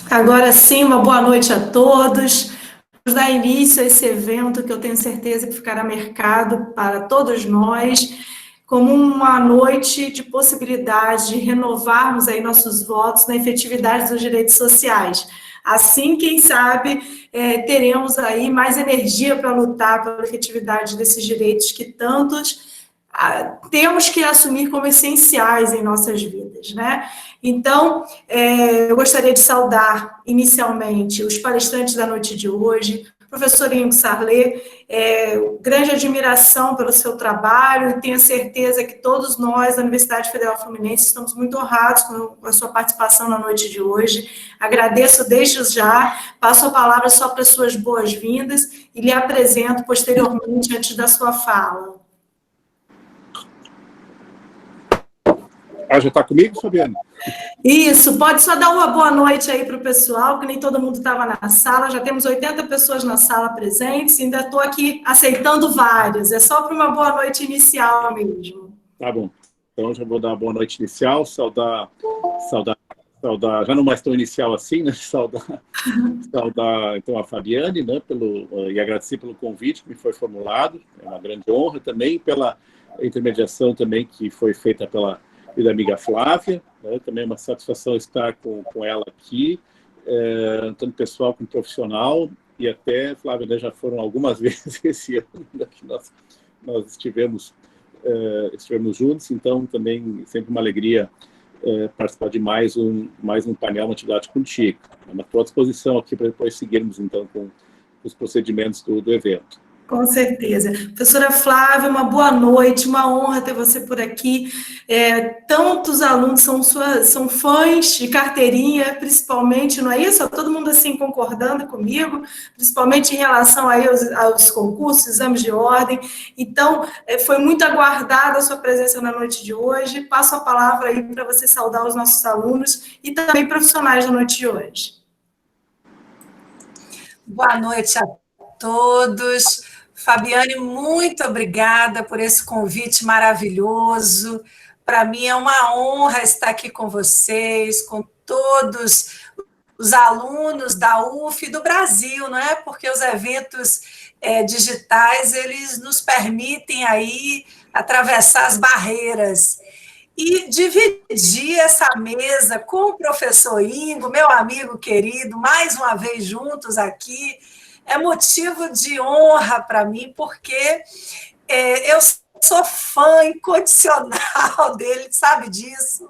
Agora sim, uma boa noite a todos. Vamos dar início a esse evento que eu tenho certeza que ficará marcado para todos nós como uma noite de possibilidade de renovarmos aí nossos votos na efetividade dos direitos sociais. Assim, quem sabe, teremos aí mais energia para lutar pela efetividade desses direitos que tantos temos que assumir como essenciais em nossas vidas, né? Então, eu gostaria de saudar inicialmente os palestrantes da noite de hoje, professor Ingo Sarlet, grande admiração pelo seu trabalho e tenho certeza que todos nós, da Universidade Federal Fluminense, estamos muito honrados com a sua participação na noite de hoje. Agradeço desde já, passo a palavra só para as suas boas-vindas e lhe apresento posteriormente antes da sua fala. Já está comigo, Fabiana? Isso, pode só dar uma boa noite aí para o pessoal, que nem todo mundo estava na sala, já temos 80 pessoas na sala presentes, ainda estou aqui aceitando vários, é só para uma boa noite inicial mesmo. Tá bom, então já vou dar uma boa noite inicial, saudar, já não mais tão inicial assim, né? Saudar então a Fabiane, né? E agradecer pelo convite que me foi formulado, é uma grande honra também, pela intermediação também que foi feita pela da amiga Flávia, né? Também é uma satisfação estar com ela aqui, tanto pessoal como profissional, e até, Flávia, né, já foram algumas vezes esse ano que nós estivemos juntos, então também sempre uma alegria participar de mais um painel, uma atividade contigo. Estou à disposição aqui para depois seguirmos então com os procedimentos do evento. Com certeza. Professora Flávia, uma boa noite, uma honra ter você por aqui. Tantos alunos são fãs de carteirinha, principalmente, não é isso? Todo mundo assim concordando comigo, principalmente em relação aí aos concursos, exames de ordem. Então, foi muito aguardada a sua presença na noite de hoje. Passo a palavra aí para você saudar os nossos alunos e também profissionais da noite de hoje. Boa noite a todos. Fabiane, muito obrigada por esse convite maravilhoso. Para mim é uma honra estar aqui com vocês, com todos os alunos da UF e do Brasil, não é? Porque os eventos digitais, eles nos permitem aí atravessar as barreiras. E dividir essa mesa com o professor Ingo, meu amigo querido, mais uma vez juntos aqui, é motivo de honra para mim, porque eu sou fã incondicional dele, sabe disso?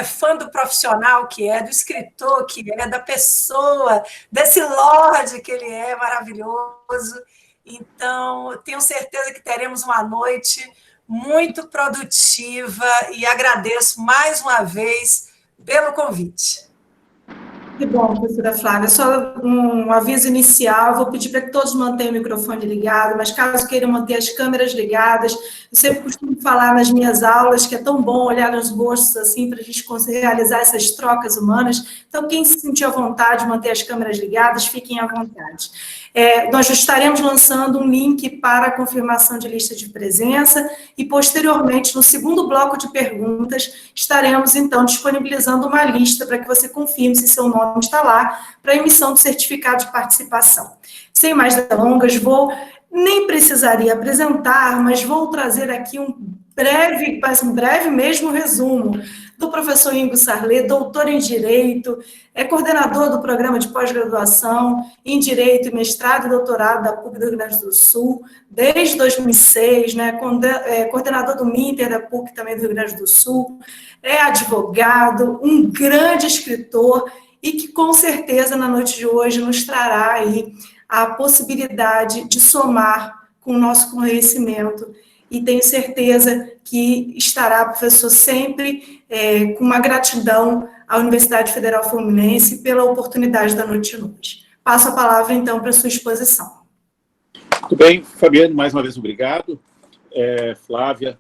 Fã do profissional que é, do escritor que é, da pessoa, desse lorde que ele é, maravilhoso. Então, tenho certeza que teremos uma noite muito produtiva e agradeço mais uma vez pelo convite. Que bom, professora Flávia. Só um aviso inicial, vou pedir para que todos mantenham o microfone ligado, mas caso queiram manter as câmeras ligadas, eu sempre costumo falar nas minhas aulas que é tão bom olhar nos rostos assim para a gente conseguir realizar essas trocas humanas. Então, quem se sentir à vontade de manter as câmeras ligadas, fiquem à vontade. Nós estaremos lançando um link para a confirmação de lista de presença e, posteriormente, no segundo bloco de perguntas, estaremos, então, disponibilizando uma lista para que você confirme se seu nome está lá para a emissão do certificado de participação. Sem mais delongas, nem precisaria apresentar, mas vou trazer aqui um breve mesmo resumo do professor Ingo Sarlet, doutor em Direito, coordenador do programa de pós-graduação em Direito e mestrado e doutorado da PUC do Rio Grande do Sul, desde 2006, né, coordenador do MINTER da PUC também do Rio Grande do Sul, é advogado, um grande escritor e que, com certeza, na noite de hoje nos trará aí a possibilidade de somar com o nosso conhecimento. E tenho certeza que estará, professor, sempre com uma gratidão à Universidade Federal Fluminense pela oportunidade da noite de hoje. Passo a palavra, então, para a sua exposição. Muito bem, Fabiane, mais uma vez obrigado. Flávia,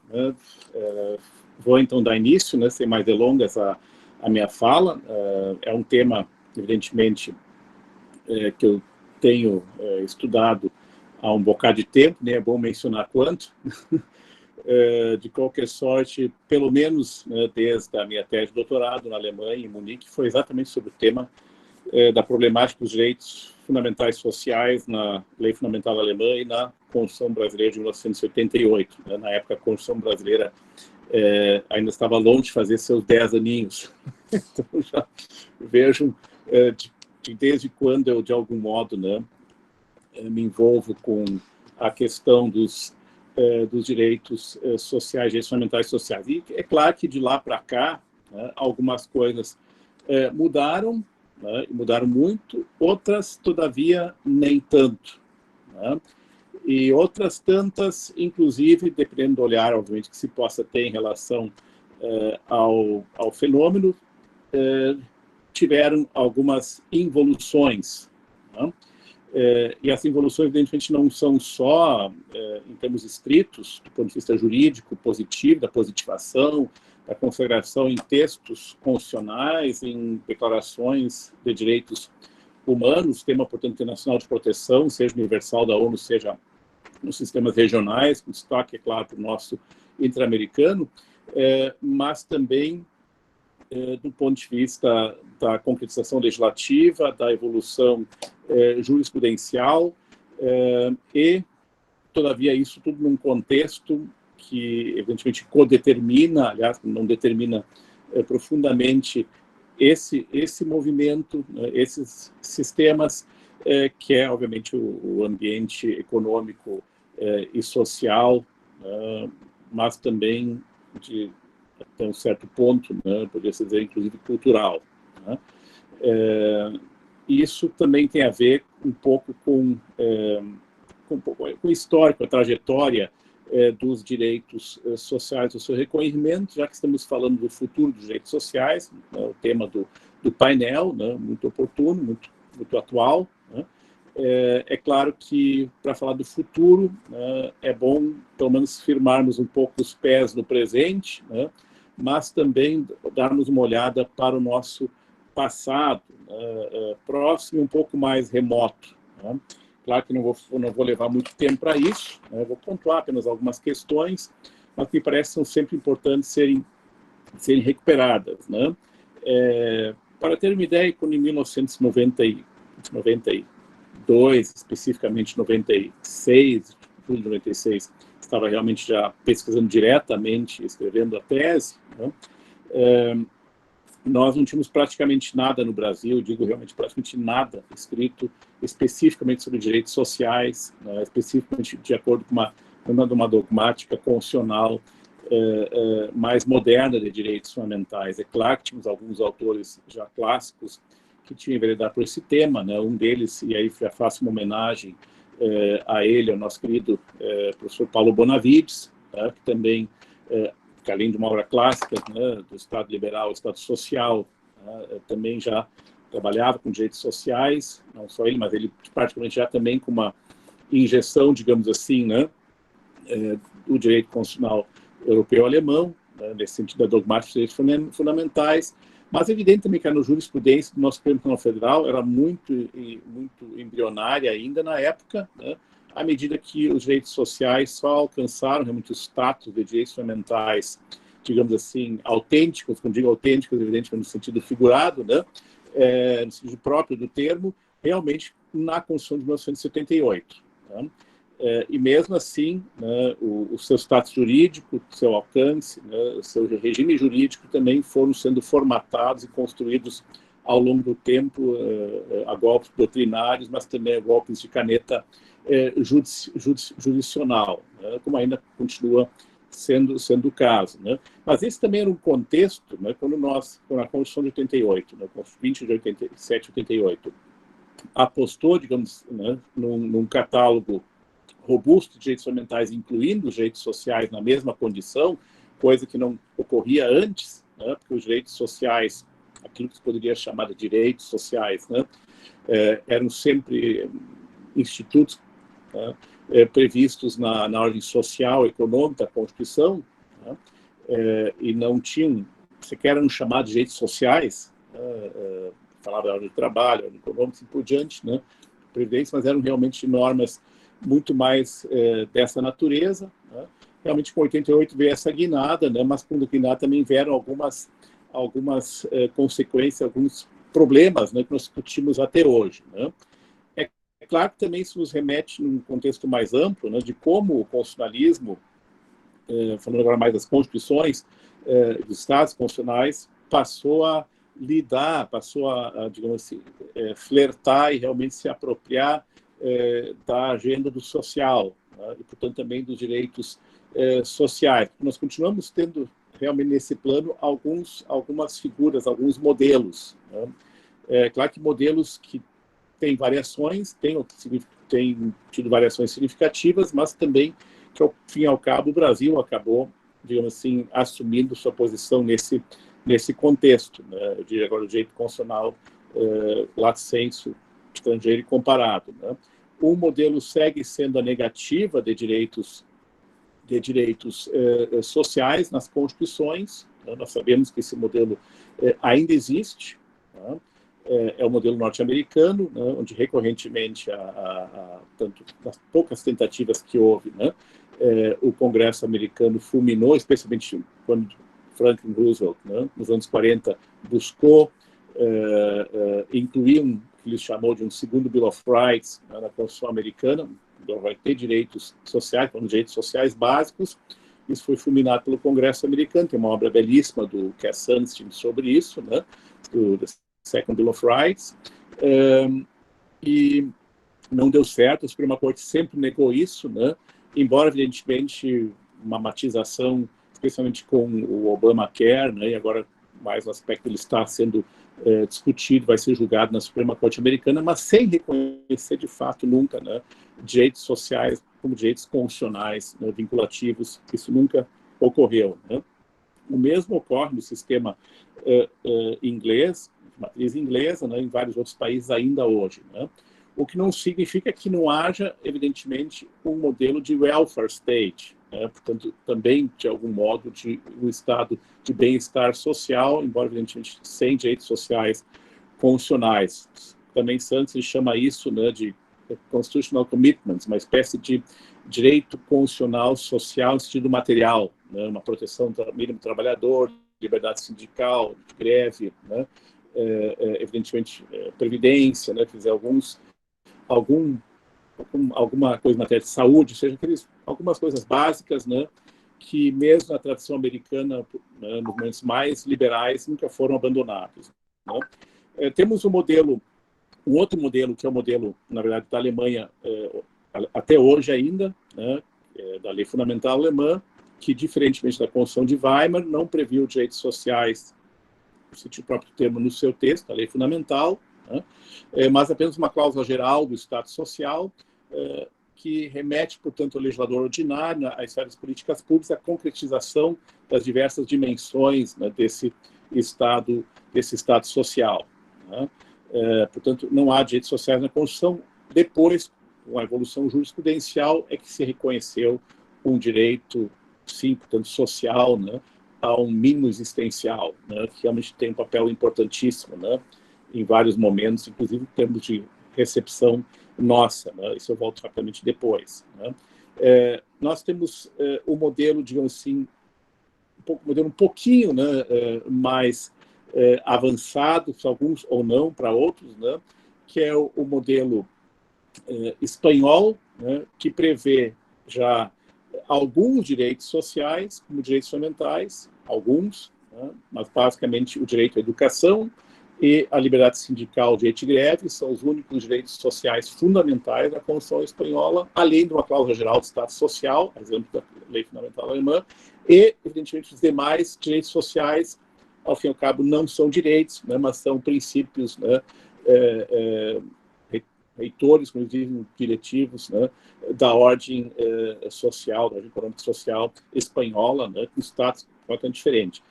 vou então dar início, né, sem mais delongas, a minha fala. É um tema, evidentemente, que eu tenho estudado há um bocado de tempo, nem é bom mencionar quanto. De qualquer sorte, pelo menos, né, desde a minha tese de doutorado na Alemanha, em Munique, foi exatamente sobre o tema da problemática dos direitos fundamentais sociais na Lei Fundamental Alemã e na Constituição Brasileira de 1988. Né? Na época, a Constituição Brasileira ainda estava longe de fazer seus 10 aninhos. Então, já vejam desde quando eu, de algum modo, né, me envolvo com a questão dos direitos sociais, direitos fundamentais sociais. E é claro que de lá para cá, né, algumas coisas mudaram, né, mudaram muito, outras, todavia, nem tanto. Né? E outras tantas, inclusive, dependendo do olhar, obviamente, que se possa ter em relação ao fenômeno, tiveram algumas involuções. Né? E as involuções, evidentemente, não são só em termos estritos, do ponto de vista jurídico, positivo, da positivação, da consagração em textos constitucionais, em declarações de direitos humanos, tema, portanto, internacional de proteção, seja universal da ONU, seja nos sistemas regionais, com destaque, é claro, para o nosso interamericano, mas também do ponto de vista da concretização legislativa, da evolução jurisprudencial, e, todavia, isso tudo num contexto que, evidentemente, codetermina, aliás, não determina profundamente esse movimento, esses sistemas, que é, obviamente, o ambiente econômico e social, mas também, até um certo ponto, né, poderia se dizer, inclusive, cultural. Né? Isso também tem a ver um pouco com o histórico, a trajetória dos direitos sociais, o seu reconhecimento, já que estamos falando do futuro dos direitos sociais, né, o tema do painel, né, muito oportuno, muito atual. Né? É claro que, para falar do futuro, é bom, pelo menos, firmarmos um pouco os pés no presente, né? Mas também darmos uma olhada para o nosso passado, próximo e um pouco mais remoto. Né? Claro que não vou levar muito tempo para isso, né? Vou pontuar apenas algumas questões, mas que me parecem são sempre importantes serem recuperadas. Né? Para ter uma ideia, quando em 1992, especificamente 96, julho de 96, estava realmente já pesquisando diretamente, escrevendo a tese, né? Nós não tínhamos praticamente nada no Brasil, digo realmente praticamente nada, escrito especificamente sobre direitos sociais, né? Especificamente de acordo com uma dogmática constitucional mais moderna de direitos fundamentais. É claro que tínhamos alguns autores já clássicos que tinham enveredado por esse tema, né? Um deles, e aí já faço uma homenagem a ele, ao nosso querido professor Paulo Bonavides, né? Que também, que além de uma obra clássica, né, do Estado Liberal, Estado Social, né, também já trabalhava com direitos sociais, não só ele, mas ele particularmente já também com uma injeção, digamos assim, né, do direito constitucional europeu-alemão, né, nesse sentido da dogmática dos direitos fundamentais, mas evidente também que a jurisprudência do nosso Supremo Tribunal Federal era muito embrionária ainda na época, né, à medida que os direitos sociais só alcançaram realmente o status de direitos fundamentais, digamos assim, autênticos, quando digo autênticos, evidentemente no sentido figurado, né, no sentido próprio do termo, realmente na Constituição de 1978. Né? E mesmo assim, né, o seu status jurídico, o seu alcance, né, o seu regime jurídico também foram sendo formatados e construídos ao longo do tempo a golpes doutrinários, mas também a golpes de caneta jurisdicional, né, como ainda continua sendo o caso. Né. Mas esse também era um contexto, né, quando a Constituição de 88, né, a Constituinte de 87 e 88, apostou, digamos, né, num catálogo robusto de direitos fundamentais, incluindo os direitos sociais na mesma condição, coisa que não ocorria antes, né, porque os direitos sociais, aquilo que se poderia chamar de direitos sociais, né, eram sempre institutos, né, previstos na ordem social, econômica da Constituição, né, e não tinham, sequer eram chamados de direitos sociais, falava da ordem do trabalho, ordem econômica e assim por diante, né, previdência, mas eram realmente normas muito mais dessa natureza. Né. Realmente, com 88 veio essa guinada, né, mas com a guinada também vieram algumas consequências, alguns problemas, né, que nós discutimos até hoje, né? É claro que também isso nos remete num contexto mais amplo, né, de como o constitucionalismo, falando agora mais das constituições dos estados constitucionais, passou a lidar, passou a digamos assim, flertar e realmente se apropriar da agenda do social, né, e, portanto, também dos direitos sociais. Nós continuamos tendo realmente nesse plano algumas figuras, alguns modelos, né? É claro que modelos que têm variações, têm tido variações significativas, mas também que, ao fim e ao cabo, o Brasil acabou, digamos assim, assumindo sua posição nesse contexto, né? Eu diria agora o direito constitucional lato sensu, estrangeiro e comparado, né? O modelo segue sendo a negativa de direitos sociais nas constituições, né? Nós sabemos que esse modelo ainda existe, né? É o modelo norte-americano, né, onde recorrentemente, tanto nas poucas tentativas que houve, né, o Congresso americano fulminou, especialmente quando Franklin Roosevelt, né, nos anos 40, buscou incluir o que ele chamou de um segundo Bill of Rights, né, na Constituição americana, vai ter direitos sociais, direitos sociais básicos. Isso foi fulminado pelo Congresso americano, tem uma obra belíssima do Cass Sunstein sobre isso, né, do Second Bill of Rights, e não deu certo. A Suprema Corte sempre negou isso, né? Embora, evidentemente, uma matização, especialmente com o Obamacare, né? E agora mais no aspecto ele está sendo discutido, vai ser julgado na Suprema Corte americana, mas sem reconhecer de fato nunca, né, direitos sociais como direitos constitucionais, né, vinculativos. Isso nunca ocorreu, né? O mesmo ocorre no sistema inglês, matriz inglesa, né, em vários outros países ainda hoje, né? O que não significa que não haja, evidentemente, um modelo de welfare state, né? Portanto, também, de algum modo, de um estado de bem-estar social, embora, evidentemente, sem direitos sociais constitucionais. Também Santos chama isso, né, de constitutional commitments, uma espécie de direito constitucional social no sentido material, né? Uma proteção do mínimo trabalhador, liberdade sindical, de greve, né? Evidentemente, previdência, né? Quer dizer, alguma coisa em matéria de saúde, seja algumas coisas básicas, né? Que mesmo na tradição americana, né, nos momentos mais liberais, nunca foram abandonados, né? Temos um outro modelo, que é o modelo, na verdade, da Alemanha, até hoje ainda, né? Da lei fundamental alemã, que, diferentemente da Constituição de Weimar, não previu direitos sociais, por sentir o próprio termo no seu texto, a lei fundamental, né? Mas apenas uma cláusula geral do Estado Social, que remete, portanto, ao legislador ordinário, às esferas políticas públicas, à concretização das diversas dimensões, né, desse Estado social, né? Portanto, não há direitos sociais na Constituição. Depois, com a evolução jurisprudencial, é que se reconheceu um direito, sim, portanto, social, né, a um mínimo existencial, né, que realmente tem um papel importantíssimo, né, em vários momentos, inclusive em termos de recepção nossa, né? Isso eu volto rapidamente depois, né? Nós temos o modelo, digamos assim, modelo um pouquinho, né, mais avançado, para alguns ou não, para outros, né, que é o modelo espanhol, né, que prevê já alguns direitos sociais, como direitos fundamentais, alguns, né, mas basicamente o direito à educação e a liberdade sindical, o direito de greve, são os únicos direitos sociais fundamentais da Constituição espanhola, além de uma cláusula geral de Estado social, exemplo da lei fundamental alemã, e, evidentemente, os demais direitos sociais, ao fim e ao cabo, não são direitos, né, mas são princípios, né, reitores, inclusive diretivos, né, da ordem social, da ordem econômica e social espanhola, né, com status completamente diferente.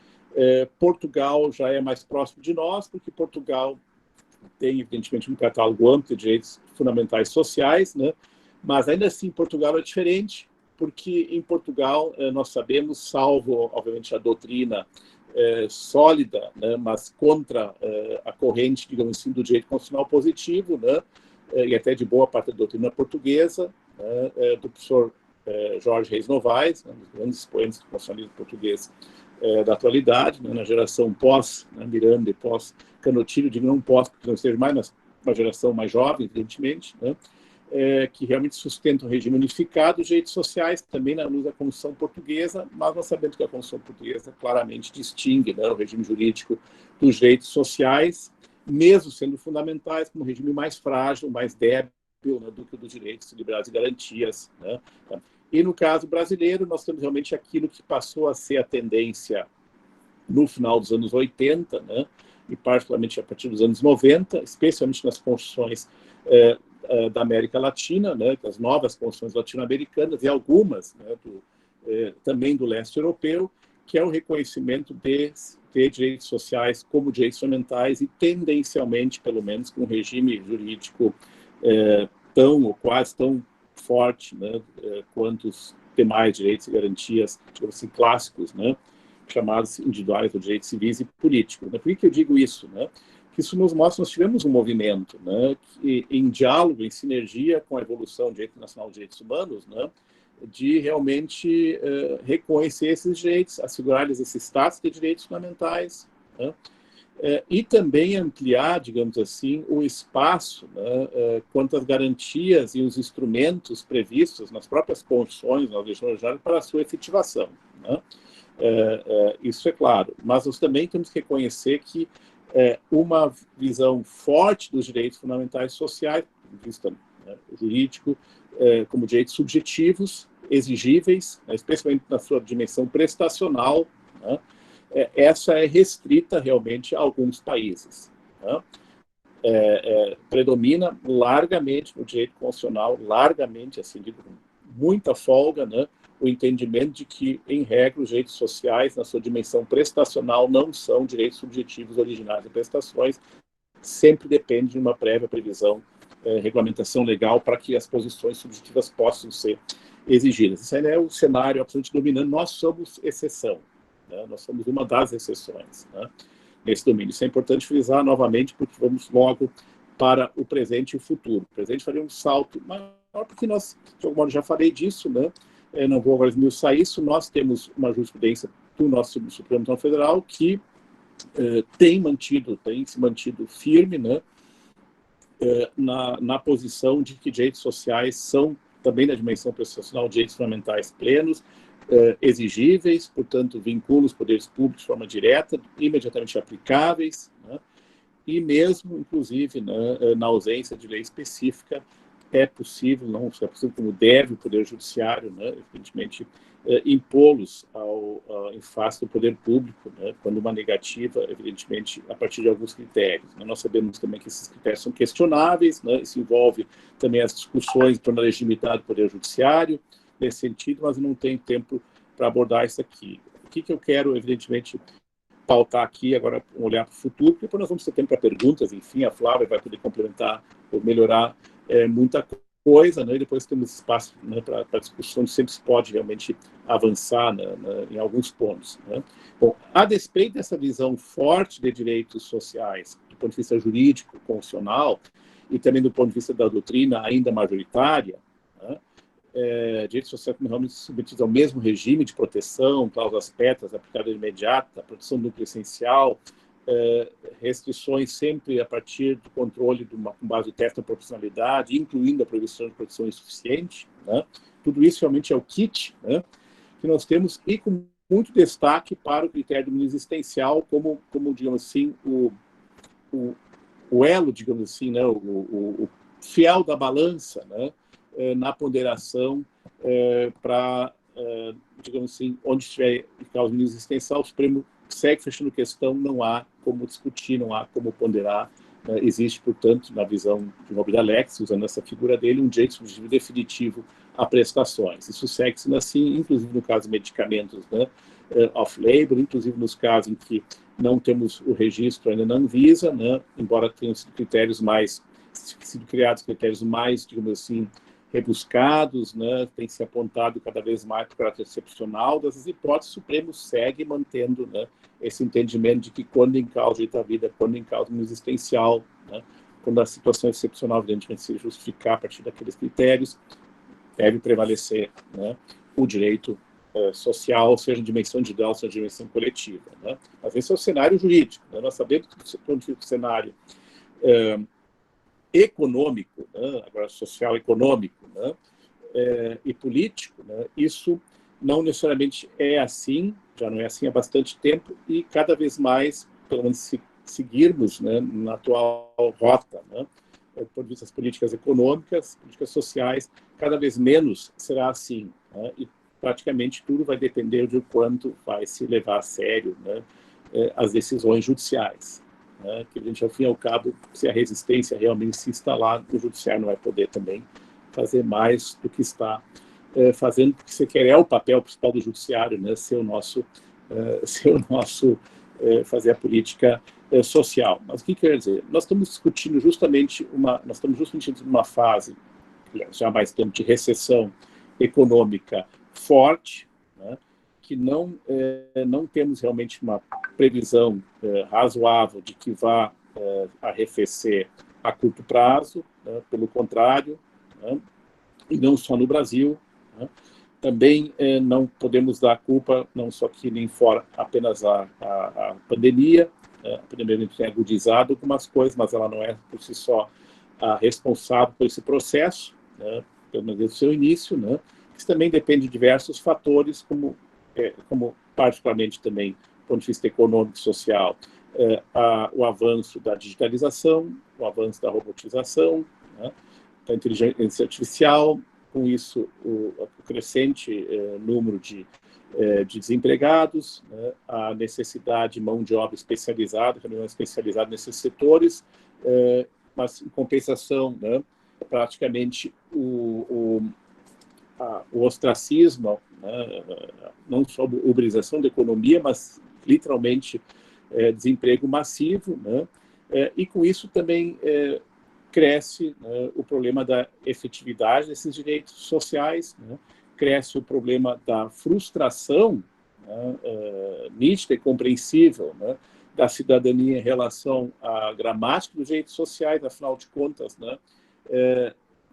Portugal já é mais próximo de nós, porque Portugal tem, evidentemente, um catálogo amplo de direitos fundamentais sociais, né? Mas, ainda assim, Portugal é diferente, porque em Portugal nós sabemos, salvo, obviamente, a doutrina sólida, né, mas contra a corrente, digamos assim, do direito constitucional positivo, né, e até de boa parte da doutrina portuguesa, né, do professor Jorge Reis Novaes, né, um dos grandes expoentes do constitucionalismo português da atualidade, né, na geração pós, né, Miranda e pós Canottillo, digo não posso, porque não seja mais, mas uma geração mais jovem, evidentemente, né? Que realmente sustenta o regime unificado, os direitos sociais, também na luz da Constituição Portuguesa, mas nós sabemos que a Constituição Portuguesa claramente distingue, né, o regime jurídico dos direitos sociais, mesmo sendo fundamentais, como um regime mais frágil, mais débil, né, do que o dos direitos, liberdades e garantias. Né? E no caso brasileiro, nós temos realmente aquilo que passou a ser a tendência no final dos anos 80, né, e particularmente a partir dos anos 90, especialmente nas constituições da América Latina, né, das novas constituições latino-americanas e algumas, né, também do leste europeu, que é o reconhecimento de direitos sociais como direitos fundamentais e tendencialmente, pelo menos, com um regime jurídico tão ou quase tão forte, né, quanto os demais direitos e garantias, digamos assim, clássicos, né, chamados individuais ou direitos civis e políticos. Né? Por que eu digo isso? Né? Que isso nos mostra que nós tivemos um movimento, né, que, em diálogo, em sinergia com a evolução do direito internacional de direitos humanos, né, de realmente reconhecer esses direitos, assegurar-lhes esse status de direitos fundamentais, né, e também ampliar, digamos assim, o espaço, né, quanto às garantias e os instrumentos previstos nas próprias constituições, na legislação ordinária, para a sua efetivação. Né. Isso é claro, mas nós também temos que reconhecer que uma visão forte dos direitos fundamentais sociais, do ponto de vista, né, jurídico, como direitos subjetivos, exigíveis, né, especialmente na sua dimensão prestacional, né, essa é restrita realmente a alguns países. Né, predomina largamente no direito constitucional, largamente, assim, digo, com muita folga, né, o entendimento de que, em regra, os direitos sociais, na sua dimensão prestacional, não são direitos subjetivos originários de prestações, sempre depende de uma prévia previsão, regulamentação legal para que as posições subjetivas possam ser exigidas. Esse é o cenário absolutamente dominante. Nós somos exceção, né? Nós somos uma das exceções, né, nesse domínio. Isso é importante frisar novamente, porque vamos logo para o presente e o futuro. O presente faria um salto maior, porque nós, de algum modo, já falei disso, né? Não vou agora esmiuçar isso. Nós temos uma jurisprudência do nosso Supremo Tribunal Federal que tem se mantido firme, né, na posição de que direitos sociais são, também na dimensão prestacional, direitos fundamentais plenos, exigíveis, portanto, vinculam os poderes públicos de forma direta, imediatamente aplicáveis, né, e mesmo, inclusive, né, na ausência de lei específica, é possível, não é possível como deve o Poder Judiciário, né, evidentemente, impô-los em face do poder público, né, quando uma negativa, evidentemente, a partir de alguns critérios. Né. Nós sabemos também que esses critérios são questionáveis, né, isso envolve também as discussões em torno da legitimidade do Poder Judiciário, nesse sentido, mas não tenho tempo para abordar isso aqui. O que eu quero, evidentemente, pautar aqui, agora olhar para o futuro, porque depois nós vamos ter tempo para perguntas, enfim, a Flávia vai poder complementar ou melhorar muita coisa, né? E depois temos espaço, né, para discussão, sempre se pode realmente avançar, né, em alguns pontos. Né? Bom, a despeito dessa visão forte de direitos sociais, do ponto de vista jurídico, constitucional, e também do ponto de vista da doutrina ainda majoritária, né, direitos sociais realmente submetidos ao mesmo regime de proteção, cláusulas pétreas aplicada imediata, proteção do núcleo essencial, restrições sempre a partir do controle com base do teste da proporcionalidade, incluindo a proibição de proteção insuficiente, né? Tudo isso realmente é o kit, né, que nós temos, e com muito destaque para o critério do mínimo existencial como digamos assim, o elo, digamos assim, né, o fiel da balança, né, na ponderação para, digamos assim, onde estiver o mínimo existencial, o Supremo segue fechando questão, não há como discutir, não há como ponderar. Existe, portanto, na visão de Nobile Alex, usando essa figura dele, um direito subjetivo definitivo a prestações. Isso segue sendo assim, inclusive no caso de medicamentos, né, off-label, inclusive nos casos em que não temos o registro ainda na Anvisa, né, embora tenham sido criados critérios mais, digamos assim, rebuscados, né, tem se apontado cada vez mais para o caráter excepcional dessas hipóteses. O Supremo segue mantendo, né, esse entendimento de que quando em causa o direito à vida, quando em causa o existencial, né, quando a situação excepcional, evidentemente, se justificar a partir daqueles critérios, deve prevalecer, né, o direito social, seja em dimensão individual, seja em dimensão coletiva, né? Mas esse é o cenário jurídico, né? Nós sabemos que o cenário econômico, né? Agora social econômico, né? E político, né? Isso não necessariamente é assim, já não é assim há bastante tempo, e cada vez mais, pelo menos se seguirmos, né, na atual rota, né, do ponto de vista das políticas econômicas, políticas sociais, cada vez menos será assim, né, e praticamente tudo vai depender de quanto vai se levar a sério, né, as decisões judiciais, né, que a gente, ao fim e ao cabo, se a resistência realmente se instalar, o judiciário não vai poder também fazer mais do que está fazendo, porque você quer o papel principal do judiciário, né, ser o nosso fazer a política social. Mas o que quer dizer? Nós estamos discutindo justamente numa fase já há mais tempo de recessão econômica forte, né, que não temos realmente uma previsão razoável de que vá arrefecer a curto prazo, né, pelo contrário, né, e não só no Brasil, né. Também não podemos dar culpa, não só aqui nem fora, apenas a pandemia. A pandemia tem agudizado algumas coisas, mas ela não é, por si só, a responsável por esse processo, né, pelo menos desde o seu início, né. Isso também depende de diversos fatores, como particularmente também, do ponto de vista econômico e social, o avanço da digitalização, o avanço da robotização, né, da inteligência artificial, com isso o crescente número de desempregados, né, a necessidade de mão de obra especializada, também não especializada nesses setores, mas em compensação, né, praticamente o ostracismo, né, não só a uberização da economia, mas literalmente desemprego massivo, né, e com isso também cresce, né, o problema da efetividade desses direitos sociais, né, cresce o problema da frustração, né, nítida e compreensível, né, da cidadania em relação à gramática dos direitos sociais, afinal de contas, né,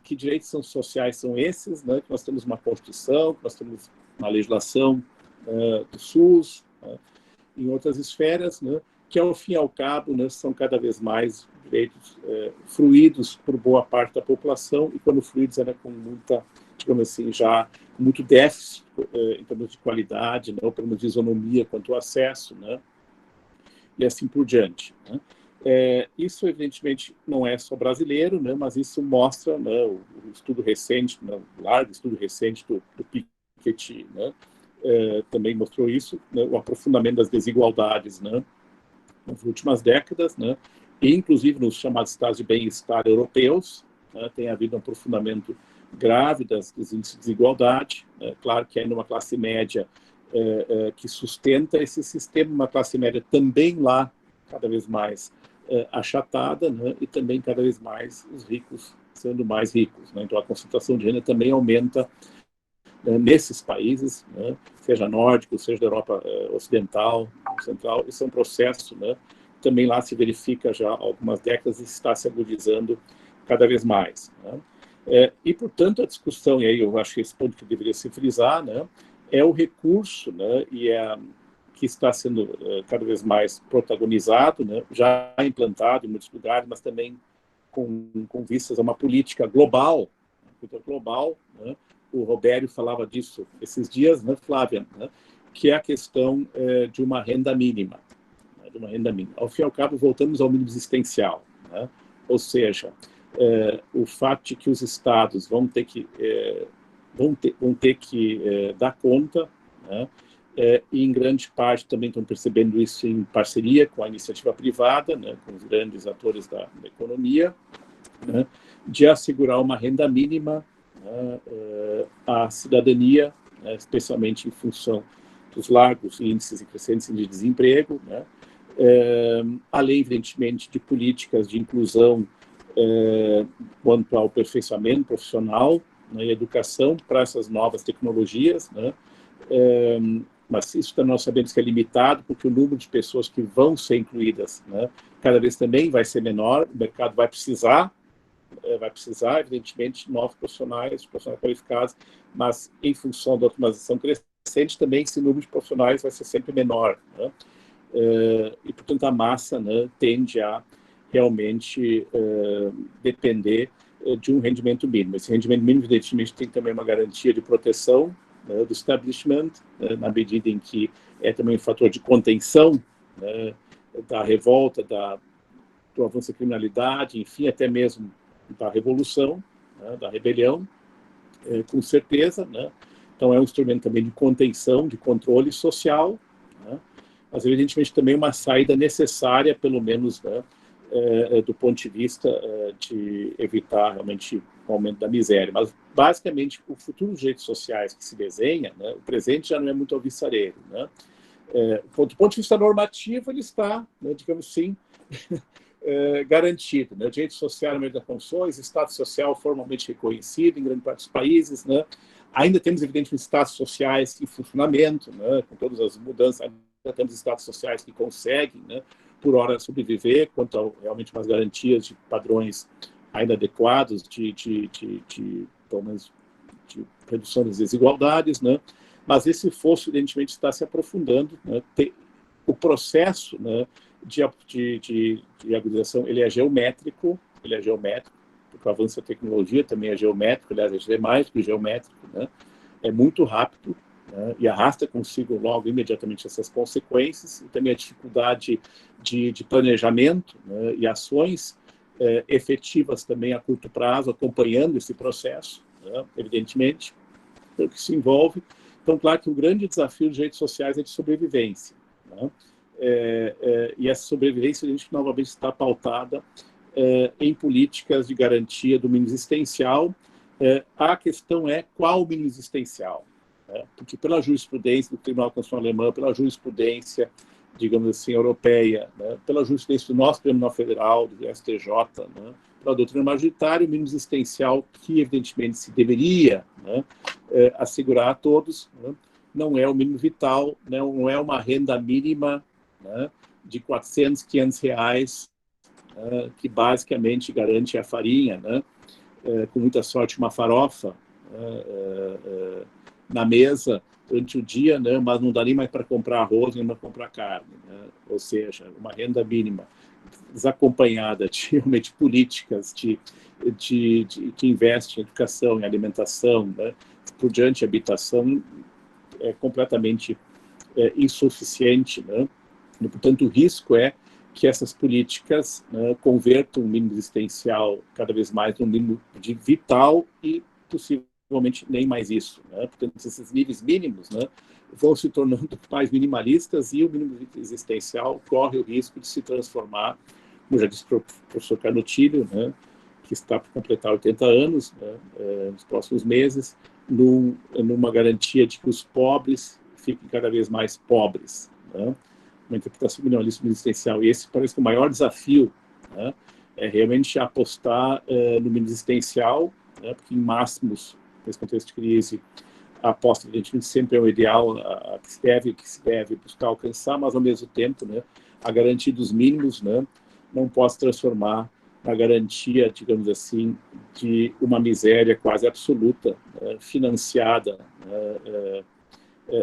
que direitos sociais são esses, né, que nós temos uma Constituição, que nós temos uma legislação do SUS, né, em outras esferas, né, que, ao fim e ao cabo, né, são cada vez mais direitos fruídos por boa parte da população, e quando fruídos era com muita, digamos assim, já muito déficit em termos de qualidade, né, ou pelo menos de isonomia quanto ao acesso, né, e assim por diante, né. Isso, evidentemente, não é só brasileiro, né, mas isso mostra, né, o estudo recente, né, o largo estudo recente do Piketty, né, também mostrou isso, né, o aprofundamento das desigualdades, né, nas últimas décadas, né, e inclusive nos chamados estados de bem-estar europeus, né, tem havido um aprofundamento grave dos índices de desigualdade. Claro que ainda uma classe média que sustenta esse sistema, uma classe média também lá cada vez mais achatada, né, e também cada vez mais os ricos sendo mais ricos, né. Então a concentração de renda também aumenta nesses países, né, seja nórdico, seja da Europa ocidental, central. Isso é um processo, né, também lá se verifica já há algumas décadas e está se agudizando cada vez mais, né. E, portanto, a discussão, e aí eu acho que esse ponto que deveria se frisar, né, é o recurso, né, que está sendo cada vez mais protagonizado, né, já implantado em muitos lugares, mas também com vistas a uma política global, né. O Robério falava disso esses dias, né, Flávia, né, que é a questão de uma renda mínima. Ao fim e ao cabo, voltamos ao mínimo existencial, né, ou seja, o fato de que os estados vão ter que dar conta, né, e em grande parte também estão percebendo isso em parceria com a iniciativa privada, né, com os grandes atores da economia, né, de assegurar uma renda mínima, né, à cidadania, né, especialmente em função dos largos índices e crescentes de desemprego, né, além, evidentemente, de políticas de inclusão quanto ao aperfeiçoamento profissional, né, e educação para essas novas tecnologias, né, mas isso também nós sabemos que é limitado, porque o número de pessoas que vão ser incluídas, né, cada vez também vai ser menor, o mercado vai precisar, evidentemente, de novos profissionais qualificados, mas em função da automatização crescente, crescente, também esse número de profissionais vai ser sempre menor, né? E, portanto, a massa, né, tende a realmente depender de um rendimento mínimo. Esse rendimento mínimo, evidentemente, tem também uma garantia de proteção, né, do establishment, né, na medida em que é também um fator de contenção, né, da revolta, do avanço da criminalidade, enfim, até mesmo da revolução, né, da rebelião, com certeza, né? Então, é um instrumento também de contenção, de controle social, né? Mas, evidentemente, também uma saída necessária, pelo menos, né, do ponto de vista de evitar realmente o aumento da miséria. Mas, basicamente, o futuro dos direitos sociais que se desenha, né, o presente já não é muito alvissareiro, né? Do ponto de vista normativo, ele está, né, digamos assim, garantido, né? O direito social no meio das condições, Estado social formalmente reconhecido em grande parte dos países, né? Ainda temos, evidentemente, estados sociais em funcionamento, né? Com todas as mudanças, ainda temos estados sociais que conseguem, né, por hora, sobreviver, quanto a realmente umas garantias de padrões ainda adequados pelo menos, de redução das desigualdades, né? Mas esse fosso, evidentemente, está se aprofundando, né? O processo, né, de agudização, ele é geométrico, porque o avanço da tecnologia também é geométrico, aliás, é mais do que geométrico, né? É muito rápido, né, e arrasta consigo logo, imediatamente, essas consequências, e também a dificuldade de planejamento, né, e ações efetivas também a curto prazo, acompanhando esse processo, né, evidentemente, o que se envolve. Então, claro que o grande desafio dos direitos sociais é de sobrevivência, né? E essa sobrevivência, a gente novamente está pautada em políticas de garantia do mínimo existencial. A questão é qual o mínimo existencial, né? Porque pela jurisprudência do Tribunal Constitucional Alemão, pela jurisprudência, digamos assim, europeia, né, pela jurisprudência do nosso Tribunal Federal, do STJ, né, pela doutrina majoritária, o mínimo existencial que, evidentemente, se deveria, né, assegurar a todos, né, não é o mínimo vital, né, não é uma renda mínima, né, de 400, 500 reais, que basicamente garante a farinha, né, com muita sorte uma farofa na mesa durante o dia, né, mas não dá nem mais para comprar arroz, nem para comprar carne, né? Ou seja, uma renda mínima desacompanhada de realmente políticas que investem em educação, em alimentação, né, por diante, habitação, é completamente insuficiente, né? E, portanto, o risco é que essas políticas, né, convertam o mínimo existencial cada vez mais num mínimo de vital e, possivelmente, nem mais isso, né? Portanto, esses níveis mínimos, né, vão se tornando mais minimalistas e o mínimo existencial corre o risco de se transformar, como já disse o professor Canutilho, né, que está por completar 80 anos, né, nos próximos meses, numa garantia de que os pobres fiquem cada vez mais pobres, né? Uma interpretação minimalista existencial. E esse parece que o maior desafio, né, é realmente apostar no mínimo existencial, né, porque em máximos, nesse contexto de crise, a aposta, evidentemente, sempre é o ideal, que se deve buscar alcançar, mas, ao mesmo tempo, né, a garantia dos mínimos, né, não pode se transformar na garantia, digamos assim, de uma miséria quase absoluta, financiada,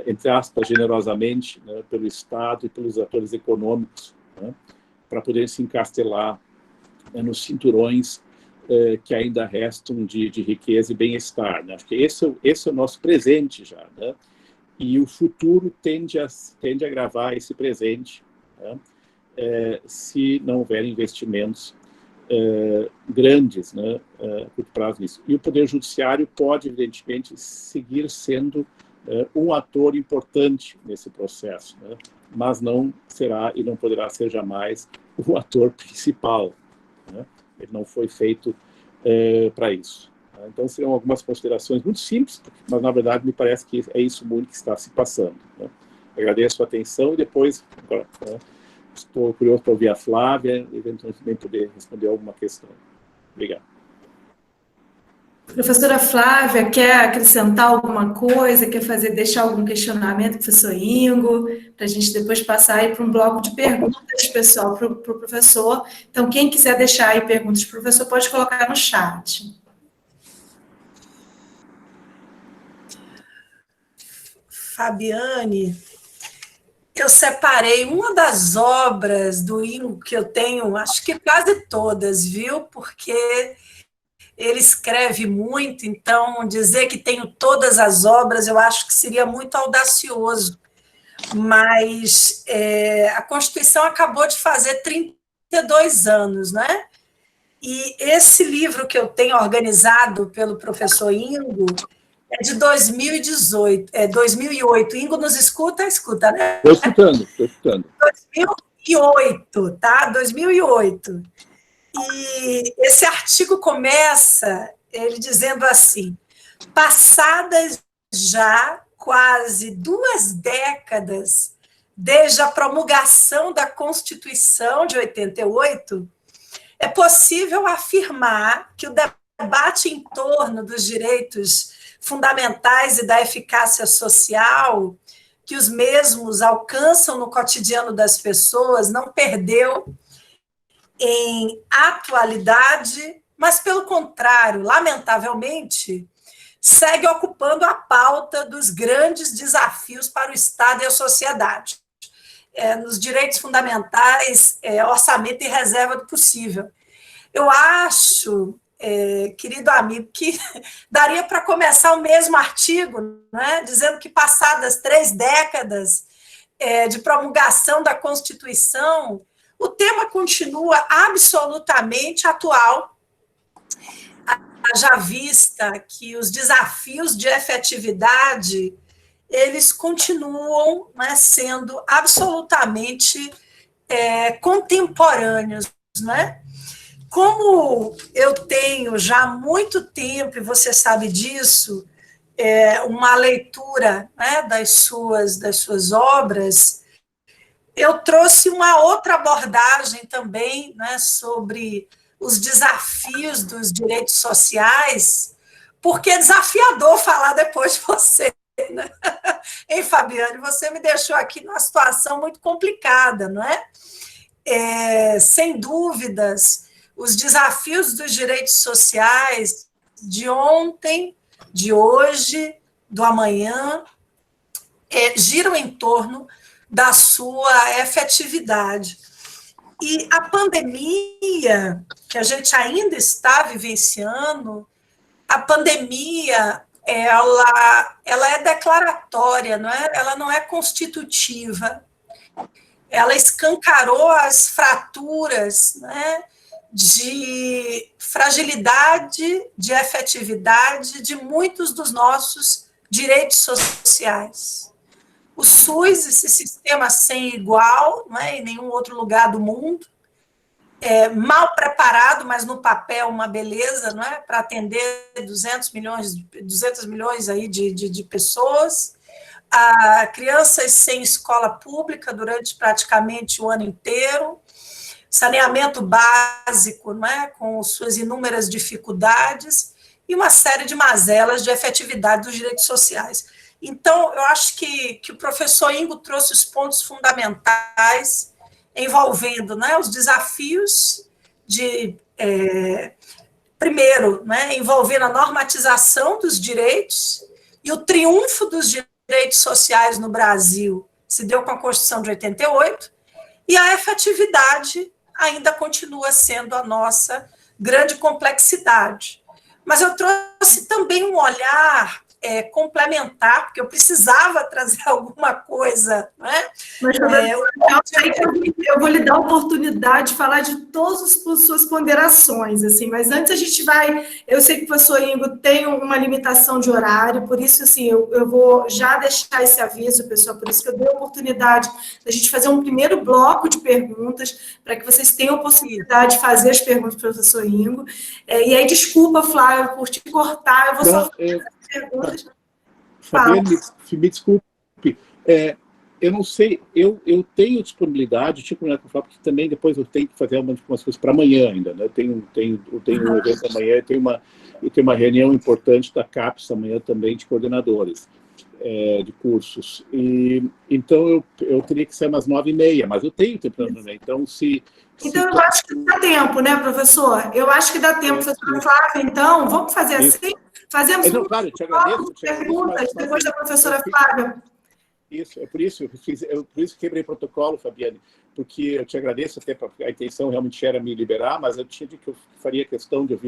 entre aspas, generosamente, né, pelo Estado e pelos atores econômicos, né, para poder se encastelar, né, nos cinturões que ainda restam de riqueza e bem-estar, né? Acho que esse é o nosso presente já, né? E o futuro tende a agravar esse presente, né, se não houver investimentos grandes, né, a curto prazo nisso. E o Poder Judiciário pode, evidentemente, seguir sendo um ator importante nesse processo, né, mas não será e não poderá ser jamais o ator principal, né? Ele não foi feito para isso. Então, seriam algumas considerações muito simples, mas, na verdade, me parece que é isso muito que está se passando, né? Agradeço a atenção e depois, agora, estou curioso para ouvir a Flávia e, eventualmente, também poder responder alguma questão. Obrigado. Professora Flávia, quer acrescentar alguma coisa? Quer deixar algum questionamento, professor Ingo, para a gente depois passar aí para um bloco de perguntas, pessoal, para o professor. Então, quem quiser deixar aí perguntas para o professor, pode colocar no chat. Fabiane, eu separei uma das obras do Ingo que eu tenho, acho que quase todas, viu? Porque ele escreve muito, então dizer que tenho todas as obras eu acho que seria muito audacioso. Mas a Constituição acabou de fazer 32 anos, né? E esse livro que eu tenho organizado pelo professor Ingo é de 2018, 2008. Ingo nos escuta? Escuta, né? Estou escutando, estou escutando. 2008, tá? 2008. E esse artigo começa ele dizendo assim: passadas já quase 2 décadas desde a promulgação da Constituição de 88, é possível afirmar que o debate em torno dos direitos fundamentais e da eficácia social que os mesmos alcançam no cotidiano das pessoas não perdeu em atualidade, mas, pelo contrário, lamentavelmente, segue ocupando a pauta dos grandes desafios para o Estado e a sociedade. Nos direitos fundamentais, orçamento e reserva do possível. Eu acho, querido amigo, que daria para começar o mesmo artigo, né, dizendo que passadas 3 décadas de promulgação da Constituição, o tema continua absolutamente atual, já vista que os desafios de efetividade eles continuam, né, sendo absolutamente contemporâneos, né? Como eu tenho já há muito tempo, e você sabe disso, uma leitura, né, das suas obras, eu trouxe uma outra abordagem também, né, sobre os desafios dos direitos sociais, porque é desafiador falar depois de você, né? Hein, Fabiane, você me deixou aqui numa situação muito complicada, não é? Sem dúvidas, os desafios dos direitos sociais de ontem, de hoje, do amanhã, giram em torno da sua efetividade. E a pandemia, que a gente ainda está vivenciando, a pandemia, ela é declaratória, não é? Ela não é constitutiva. Ela escancarou as fraturas, né, de fragilidade, de efetividade de muitos dos nossos direitos sociais. O SUS, esse sistema sem igual, não é, em nenhum outro lugar do mundo, mal preparado, mas no papel uma beleza, não é, para atender 200 milhões aí de pessoas, crianças sem escola pública durante praticamente o ano inteiro, saneamento básico, não é, com suas inúmeras dificuldades e uma série de mazelas de efetividade dos direitos sociais. Então, eu acho que o professor Ingo trouxe os pontos fundamentais envolvendo, né, os desafios de, primeiro, né, envolvendo a normatização dos direitos e o triunfo dos direitos sociais no Brasil se deu com a Constituição de 88, e a efetividade ainda continua sendo a nossa grande complexidade. Mas eu trouxe também um olhar complementar, porque eu precisava trazer alguma coisa, né? Mas, eu vou lhe dar a oportunidade de falar de todas as suas ponderações, assim, mas antes a gente vai, eu sei que o professor Ingo tem uma limitação de horário, por isso, assim, eu vou já deixar esse aviso, pessoal, por isso que eu dei a oportunidade da gente fazer um primeiro bloco de perguntas, para que vocês tenham a possibilidade de fazer as perguntas para o professor Ingo, e aí, desculpa, Flávio, por te cortar, eu vou só fazer as perguntas. Fabiane, me desculpe, eu não sei, eu tenho disponibilidade, tipo, né, porque também depois eu tenho que fazer algumas coisas para amanhã ainda, né? Eu tenho um evento amanhã e tenho uma reunião importante da CAPES amanhã também de coordenadores de cursos. E então eu teria que ser umas 9h30, mas eu tenho tempo também. Então, Então, eu acho que dá tempo, né, professor? Eu acho que dá tempo, professora Flávia, então, vamos fazer assim? Fazemos claro, eu te agradeço, perguntas depois da professora Flávia. Isso, é por isso, por isso que quebrei protocolo, Fabiane, porque eu te agradeço, até a intenção realmente era me liberar, mas eu tinha de que eu faria questão de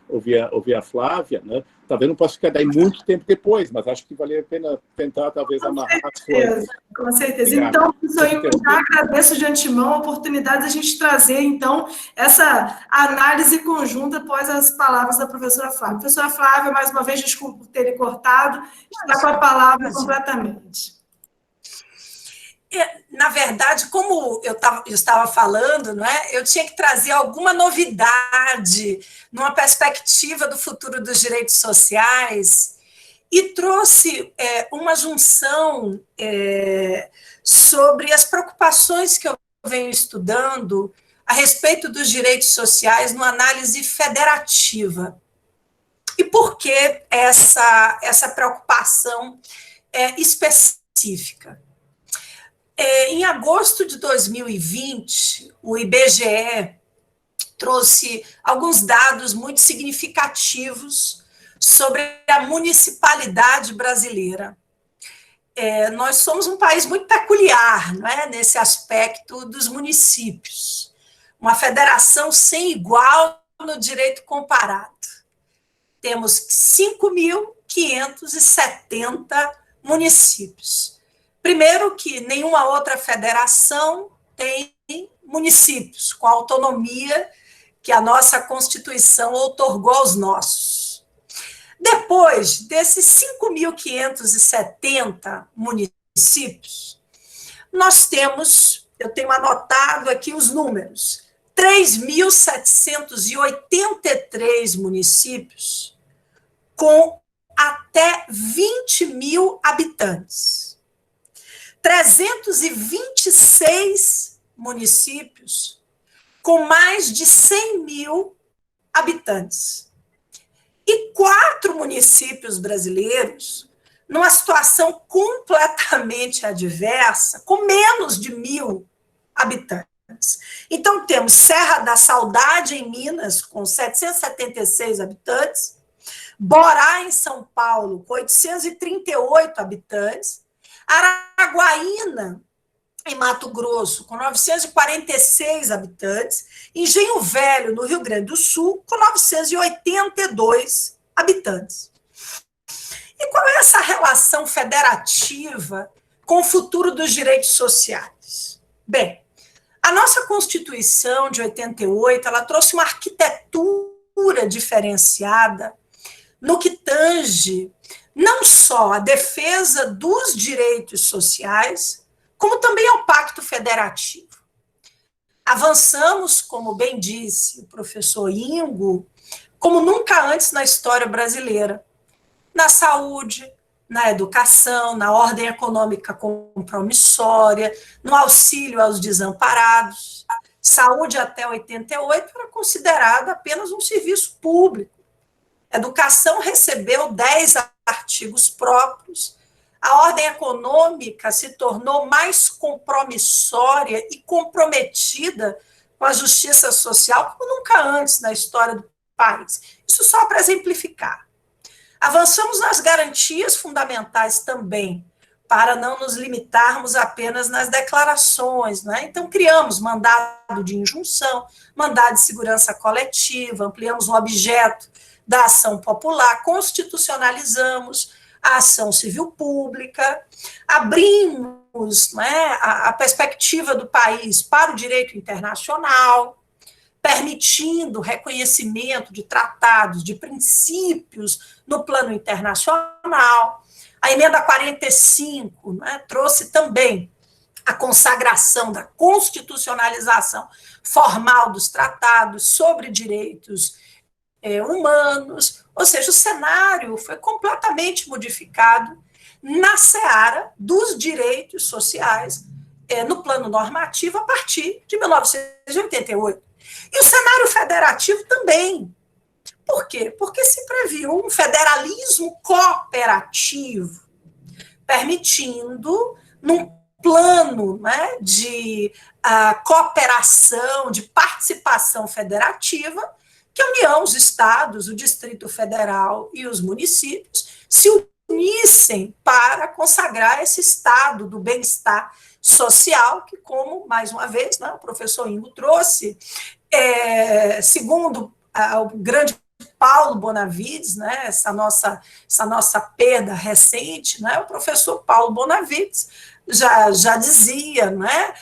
ouvir a Flávia, né? Talvez não possa ficar daí muito tempo depois, mas acho que valia a pena tentar, talvez, amarrar as coisas. Com certeza. Obrigado. Então, professor, eu já agradeço de antemão a oportunidade de a gente trazer, então, essa análise conjunta após as palavras da professora Flávia. Professora Flávia, mais uma vez, desculpa por ter lhe cortado, está com a palavra completamente. Na verdade, como eu estava falando, não é? Eu tinha que trazer alguma novidade numa perspectiva do futuro dos direitos sociais e trouxe uma junção sobre as preocupações que eu venho estudando a respeito dos direitos sociais numa análise federativa. E por que essa preocupação específica? Em agosto de 2020, o IBGE trouxe alguns dados muito significativos sobre a municipalidade brasileira. Nós somos um país muito peculiar, não é? Nesse aspecto dos municípios. Uma federação sem igual no direito comparado. Temos 5.570 municípios. Primeiro que nenhuma outra federação tem municípios com a autonomia que a nossa Constituição outorgou aos nossos. Depois desses 5.570 municípios, nós temos, eu tenho anotado aqui os números, 3.783 municípios com até 20 mil habitantes. 326 municípios com mais de 100 mil habitantes. E 4 municípios brasileiros numa situação completamente adversa, com menos de 1.000 habitantes. Então, temos Serra da Saudade, em Minas, com 776 habitantes, Borá, em São Paulo, com 838 habitantes, Araguaína, em Mato Grosso, com 946 habitantes, Engenho Velho, no Rio Grande do Sul, com 982 habitantes. E qual é essa relação federativa com o futuro dos direitos sociais? Bem, a nossa Constituição de 88, ela trouxe uma arquitetura diferenciada no que tange não só a defesa dos direitos sociais, como também ao Pacto Federativo. Avançamos, como bem disse o professor Ingo, como nunca antes na história brasileira, na saúde, na educação, na ordem econômica compromissória, no auxílio aos desamparados. Saúde até 88 era considerada apenas um serviço público. Educação recebeu 10 artigos próprios. A ordem econômica se tornou mais compromissória e comprometida com a justiça social como nunca antes na história do país. Isso só para exemplificar. Avançamos nas garantias fundamentais também, para não nos limitarmos apenas nas declarações, né? Então, criamos mandado de injunção, mandado de segurança coletiva, ampliamos o objeto da ação popular, constitucionalizamos a ação civil pública, abrimos, né, a perspectiva do país para o direito internacional, permitindo o reconhecimento de tratados, de princípios no plano internacional. A emenda 45, né, trouxe também a consagração da constitucionalização formal dos tratados sobre direitos humanos, ou seja, o cenário foi completamente modificado na seara dos direitos sociais no plano normativo a partir de 1988. E o cenário federativo também. Por quê? Porque se previu um federalismo cooperativo, permitindo, num plano, né, de cooperação, de participação federativa, que a União, os estados, o Distrito Federal e os municípios se unissem para consagrar esse estado do bem-estar social, que, como, mais uma vez, né, o professor Ingo trouxe, segundo o grande Paulo Bonavides, né, essa nossa perda recente, né, o professor Paulo Bonavides já dizia, né,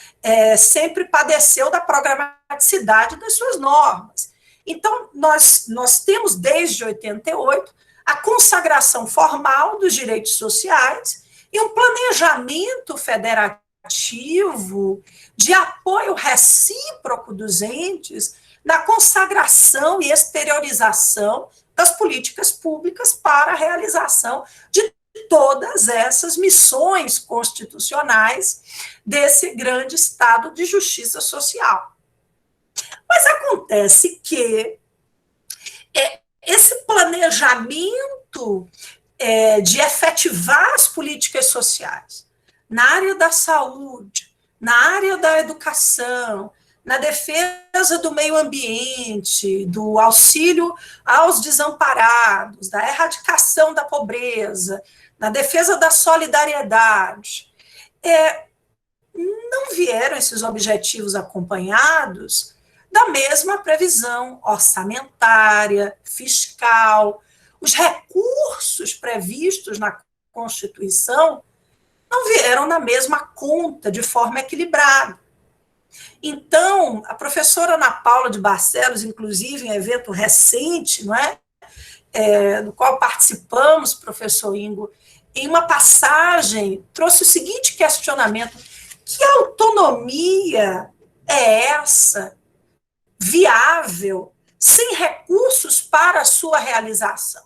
sempre padeceu da programaticidade das suas normas. Então, nós temos, desde 88, a consagração formal dos direitos sociais e um planejamento federativo de apoio recíproco dos entes na consagração e exteriorização das políticas públicas para a realização de todas essas missões constitucionais desse grande estado de justiça social. Mas acontece que esse planejamento de efetivar as políticas sociais na área da saúde, na área da educação, na defesa do meio ambiente, do auxílio aos desamparados, da erradicação da pobreza, na defesa da solidariedade, não vieram esses objetivos acompanhados da mesma previsão orçamentária, fiscal. Os recursos previstos na Constituição não vieram na mesma conta, de forma equilibrada. Então, a professora Ana Paula de Barcelos, inclusive, em evento recente, não é? No qual participamos, professor Ingo, em uma passagem, trouxe o seguinte questionamento: que autonomia é essa, viável, sem recursos para a sua realização?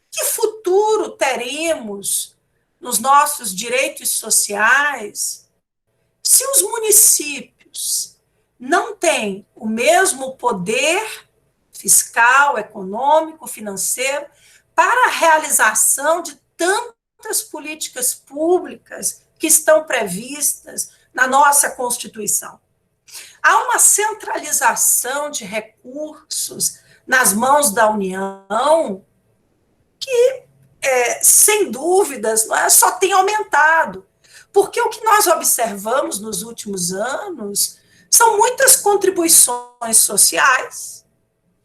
Que futuro teremos nos nossos direitos sociais se os municípios não têm o mesmo poder fiscal, econômico, financeiro para a realização de tantas políticas públicas que estão previstas na nossa Constituição? Há uma centralização de recursos nas mãos da União que, sem dúvidas, só tem aumentado. Porque o que nós observamos nos últimos anos são muitas contribuições sociais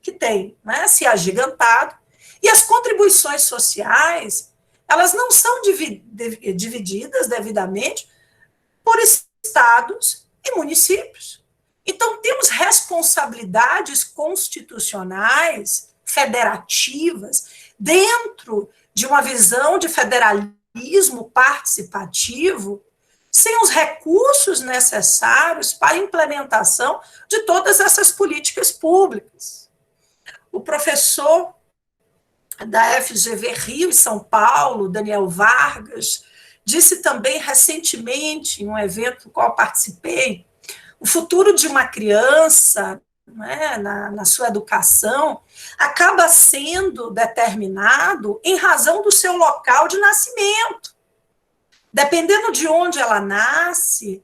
que têm, né, se agigantado, e as contribuições sociais, elas não são divididas devidamente por estados e municípios. Então, temos responsabilidades constitucionais, federativas, dentro de uma visão de federalismo participativo, sem os recursos necessários para a implementação de todas essas políticas públicas. O professor da FGV Rio e São Paulo, Daniel Vargas, disse também recentemente, em um evento no qual participei, o futuro de uma criança, né, na sua educação, acaba sendo determinado em razão do seu local de nascimento. Dependendo de onde ela nasce,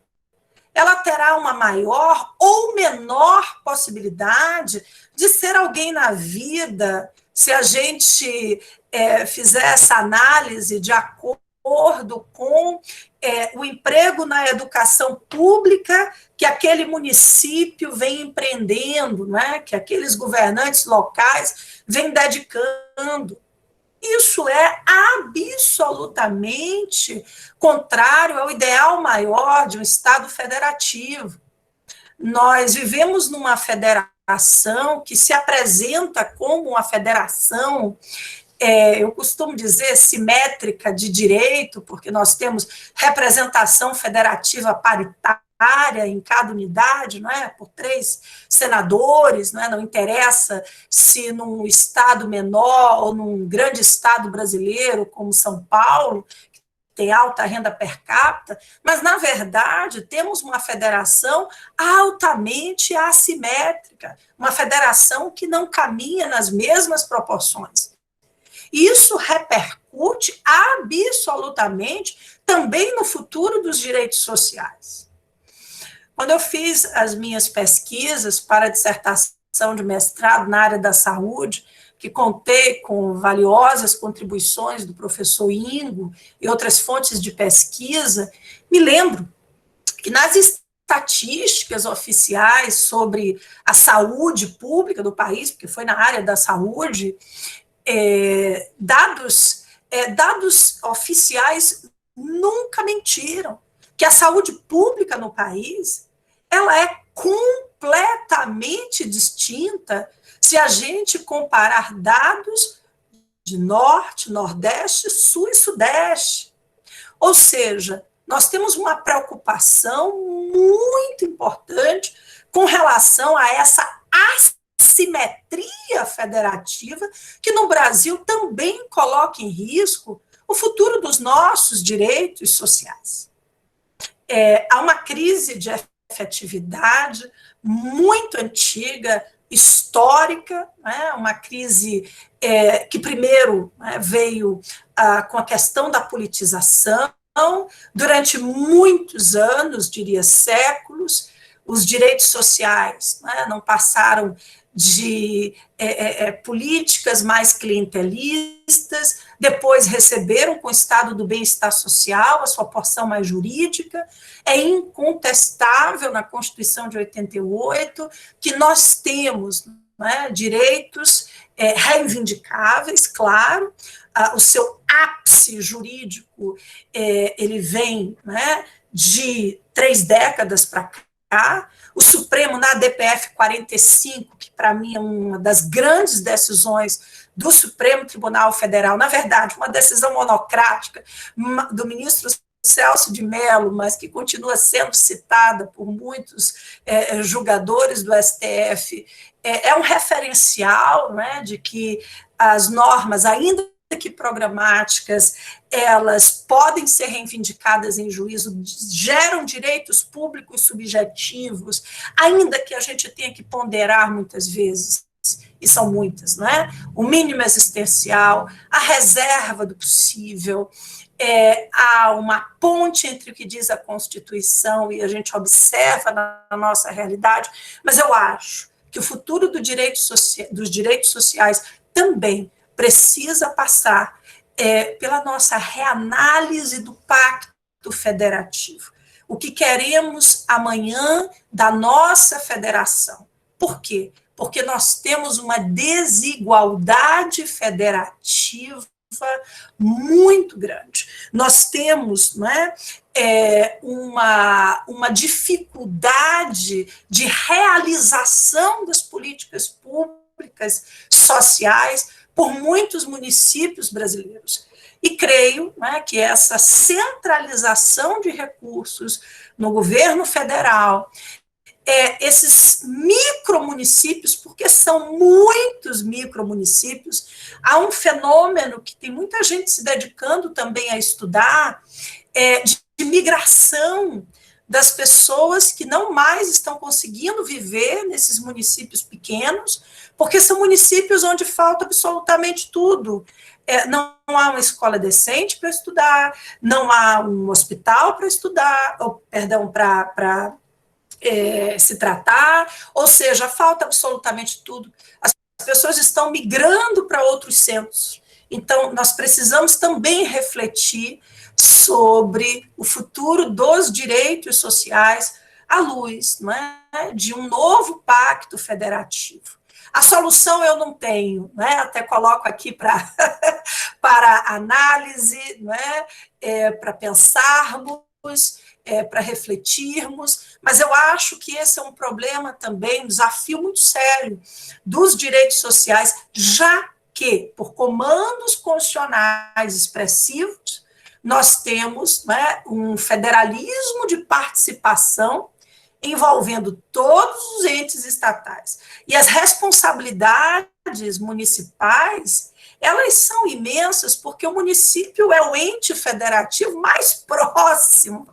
ela terá uma maior ou menor possibilidade de ser alguém na vida, se a gente fizer essa análise de acordo com o emprego na educação pública que aquele município vem empreendendo, né, que aqueles governantes locais vêm dedicando. Isso é absolutamente contrário ao ideal maior de um Estado federativo. Nós vivemos numa federação que se apresenta como uma federação, eu costumo dizer, simétrica de direito, porque nós temos representação federativa paritária em cada unidade, não é? Por 3 senadores, não interessa se num estado menor ou num grande estado brasileiro, como São Paulo, que tem alta renda per capita, mas, na verdade, temos uma federação altamente assimétrica, uma federação que não caminha nas mesmas proporções. Isso repercute absolutamente também no futuro dos direitos sociais. Quando eu fiz as minhas pesquisas para a dissertação de mestrado na área da saúde, que contei com valiosas contribuições do professor Ingo e outras fontes de pesquisa, me lembro que nas estatísticas oficiais sobre a saúde pública do país, porque foi na área da saúde, dados oficiais nunca mentiram, que a saúde pública no país ela é completamente distinta se a gente comparar dados de Norte, Nordeste, Sul e Sudeste. Ou seja, nós temos uma preocupação muito importante com relação a essa assimetria federativa que no Brasil também coloca em risco o futuro dos nossos direitos sociais. Há uma crise de efetividade muito antiga, histórica, né, uma crise que primeiro veio com a questão da politização. Durante muitos anos, diria séculos, os direitos sociais não passaram de políticas mais clientelistas, depois receberam com o Estado do Bem-Estar Social a sua porção mais jurídica. É incontestável na Constituição de 88 que nós temos direitos reivindicáveis, claro. O seu ápice jurídico ele vem de 3 décadas para cá. O Supremo, na DPF 45, que para mim é uma das grandes decisões do Supremo Tribunal Federal, na verdade, uma decisão monocrática do ministro Celso de Mello, mas que continua sendo citada por muitos julgadores do STF, é um referencial de que as normas, ainda que programáticas, elas podem ser reivindicadas em juízo, geram direitos públicos subjetivos, ainda que a gente tenha que ponderar muitas vezes, e são muitas, o mínimo existencial, a reserva do possível. Há uma ponte entre o que diz a Constituição e a gente observa na nossa realidade, mas eu acho que o futuro dos direitos sociais também precisa passar pela nossa reanálise do pacto federativo. O que queremos amanhã da nossa federação. Por quê? Porque nós temos uma desigualdade federativa muito grande. Nós temos uma dificuldade de realização das políticas públicas sociais por muitos municípios brasileiros. E creio que essa centralização de recursos no governo federal, esses micromunicípios, porque são muitos micromunicípios, há um fenômeno que tem muita gente se dedicando também a estudar, de migração das pessoas que não mais estão conseguindo viver nesses municípios pequenos, porque são municípios onde falta absolutamente tudo. Não há uma escola decente para estudar, não há um hospital para estudar, para se tratar, ou seja, falta absolutamente tudo. As pessoas estão migrando para outros centros. Então, nós precisamos também refletir sobre o futuro dos direitos sociais à luz de um novo pacto federativo. A solução eu não tenho, até coloco aqui para análise, para pensarmos, para refletirmos, mas eu acho que esse é um problema também, um desafio muito sério dos direitos sociais, já que, por comandos constitucionais expressivos, nós temos um federalismo de participação envolvendo todos os entes estatais. E as responsabilidades municipais, elas são imensas, porque o município é o ente federativo mais próximo,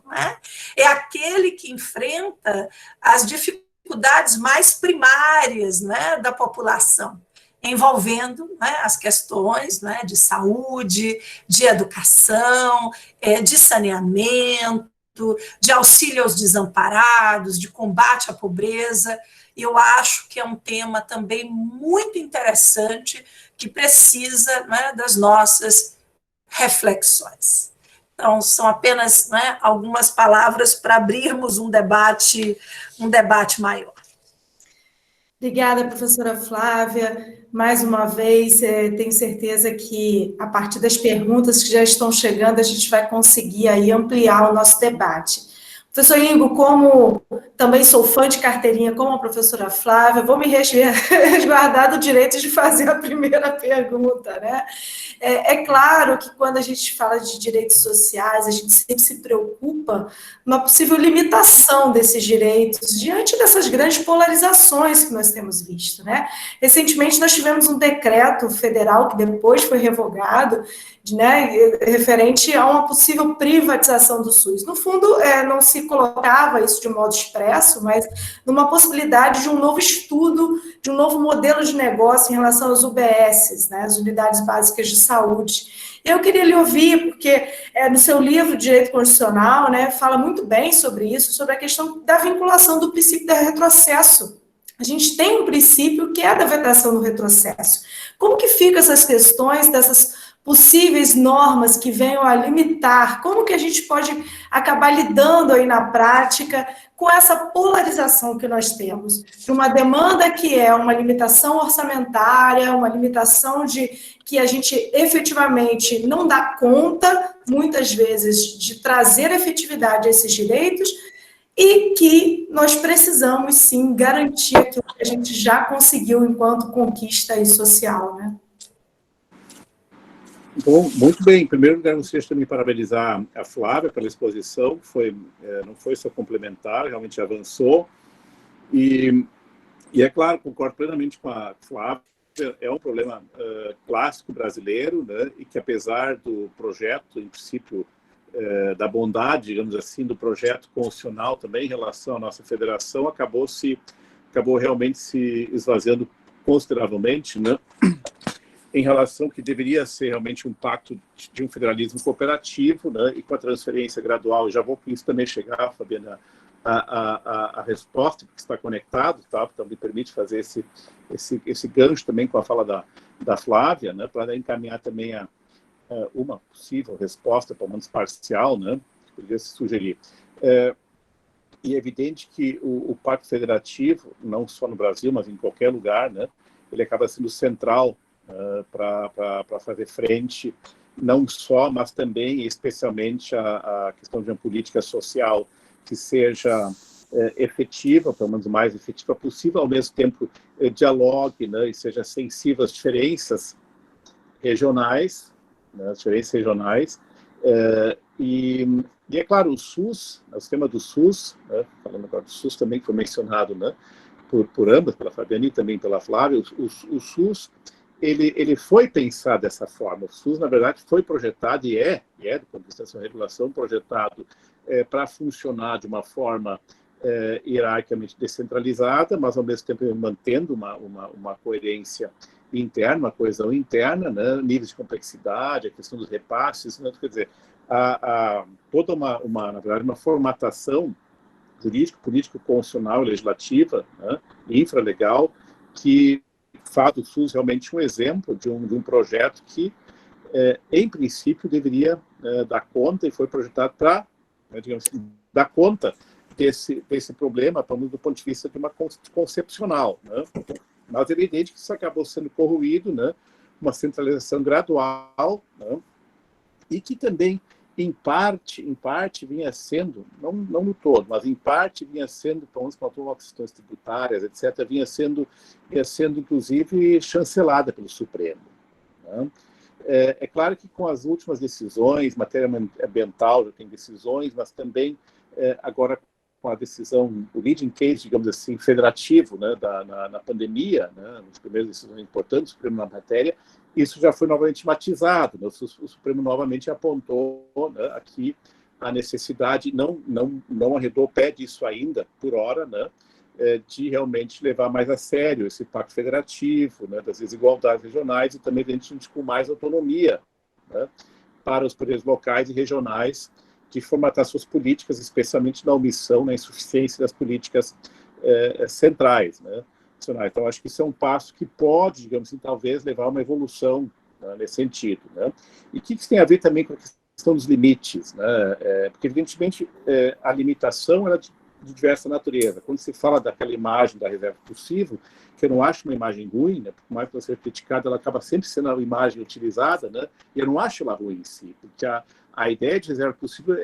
é aquele que enfrenta as dificuldades mais primárias da população, envolvendo as questões de saúde, de educação, de saneamento, de auxílio aos desamparados, de combate à pobreza. Eu acho que é um tema também muito interessante que precisa, né, das nossas reflexões. Então, são apenas, né, algumas palavras para abrirmos um debate maior. Obrigada, professora Flávia. Mais uma vez, tenho certeza que, a partir das perguntas que já estão chegando, a gente vai conseguir aí ampliar o nosso debate. Professor Igor, como também sou fã de carteirinha, como a professora Flávia, vou me resguardar do direito de fazer a primeira pergunta, né? É claro que quando a gente fala de direitos sociais, a gente sempre se preocupa numa possível limitação desses direitos diante dessas grandes polarizações que nós temos visto, né? Recentemente nós tivemos um decreto federal que depois foi revogado, né, referente a uma possível privatização do SUS. No fundo, não se colocava isso de modo expresso, mas numa possibilidade de um novo estudo, de um novo modelo de negócio em relação às UBSs, né, as Unidades Básicas de Saúde. Eu queria lhe ouvir, porque no seu livro Direito Constitucional, né, fala muito bem sobre isso, sobre a questão da vinculação do princípio do retrocesso. A gente tem um princípio que é da vedação do retrocesso. Como que ficam essas questões dessas possíveis normas que venham a limitar? Como que a gente pode acabar lidando aí na prática com essa polarização que nós temos? De uma demanda que é uma limitação orçamentária, uma limitação de que a gente efetivamente não dá conta, muitas vezes, de trazer efetividade a esses direitos, e que nós precisamos, sim, garantir aquilo que a gente já conseguiu enquanto conquista aí social, né? Bom, muito bem. Em primeiro lugar, gostaria também de parabenizar a Flávia pela exposição, não foi só complementar, realmente avançou. E é claro, concordo plenamente com a Flávia, é um problema clássico brasileiro, né, e que apesar do projeto, em princípio, da bondade, digamos assim, do projeto constitucional também em relação à nossa federação, acabou realmente se esvaziando consideravelmente, né? Em relação que deveria ser realmente um pacto de um federalismo cooperativo, né, e com a transferência gradual. Já vou com isso também chegar, Fabiana, a resposta, porque está conectado, tá? Então me permite fazer esse gancho também com a fala da Flávia, né, para encaminhar também uma possível resposta, pelo menos parcial, né, que poderia se sugerir. E é evidente que o pacto federativo, não só no Brasil, mas em qualquer lugar, né, ele acaba sendo central para fazer frente, não só, mas também, especialmente, a questão de uma política social que seja efetiva, pelo menos o mais efetiva possível, ao mesmo tempo dialogue, né, e seja sensível às diferenças regionais, né, e é claro, o SUS, o sistema do SUS, né, falando agora do SUS também, que foi mencionado, né, por ambas, pela Fabiana e também pela Flávia, o SUS, ele foi pensado dessa forma. O SUS, na verdade, foi projetado, e é do ponto de vista da sua regulação, projetado para funcionar de uma forma hierarquicamente descentralizada, mas, ao mesmo tempo, mantendo uma coerência interna, uma coesão interna, né, níveis de complexidade, a questão dos repasses, né, quer dizer, toda na verdade, uma formatação jurídica, político, constitucional, legislativa, né, infralegal, que faz do SUS realmente um exemplo de um projeto que, em princípio, deveria dar conta e foi projetado para, digamos assim, dar conta desse problema, do ponto de vista de uma concepcional, né? Mas é evidente que isso acabou sendo corroído, né? Uma centralização gradual, né? E que também, em parte vinha sendo, não no todo, mas em parte vinha sendo, pelo menos com as questões tributárias, etc., vinha sendo inclusive chancelada pelo Supremo, né? É claro que com as últimas decisões, matéria ambiental já tem decisões, mas também agora com a decisão, o leading case, digamos assim, federativo, né, na pandemia, né, nas primeiras decisões importantes do Supremo na matéria, isso já foi novamente matizado, né? O Supremo novamente apontou, né, aqui a necessidade, não arredou o pé disso ainda, por hora, né, de realmente levar mais a sério esse pacto federativo, né, das desigualdades regionais e também, evidentemente, com mais autonomia, né, para os poderes locais e regionais de formatar suas políticas, especialmente na omissão, na insuficiência das políticas centrais, né? Então, acho que isso é um passo que pode, digamos assim, talvez levar a uma evolução, né, nesse sentido, né? E o que isso tem a ver também com a questão dos limites, né? Porque, evidentemente, a limitação ela é de diversa natureza. Quando se fala daquela imagem da reserva possível, que eu não acho uma imagem ruim, né? Por mais que ela seja criticada, ela acaba sempre sendo a imagem utilizada, né? E eu não acho ela ruim em si, porque a ideia de reserva possível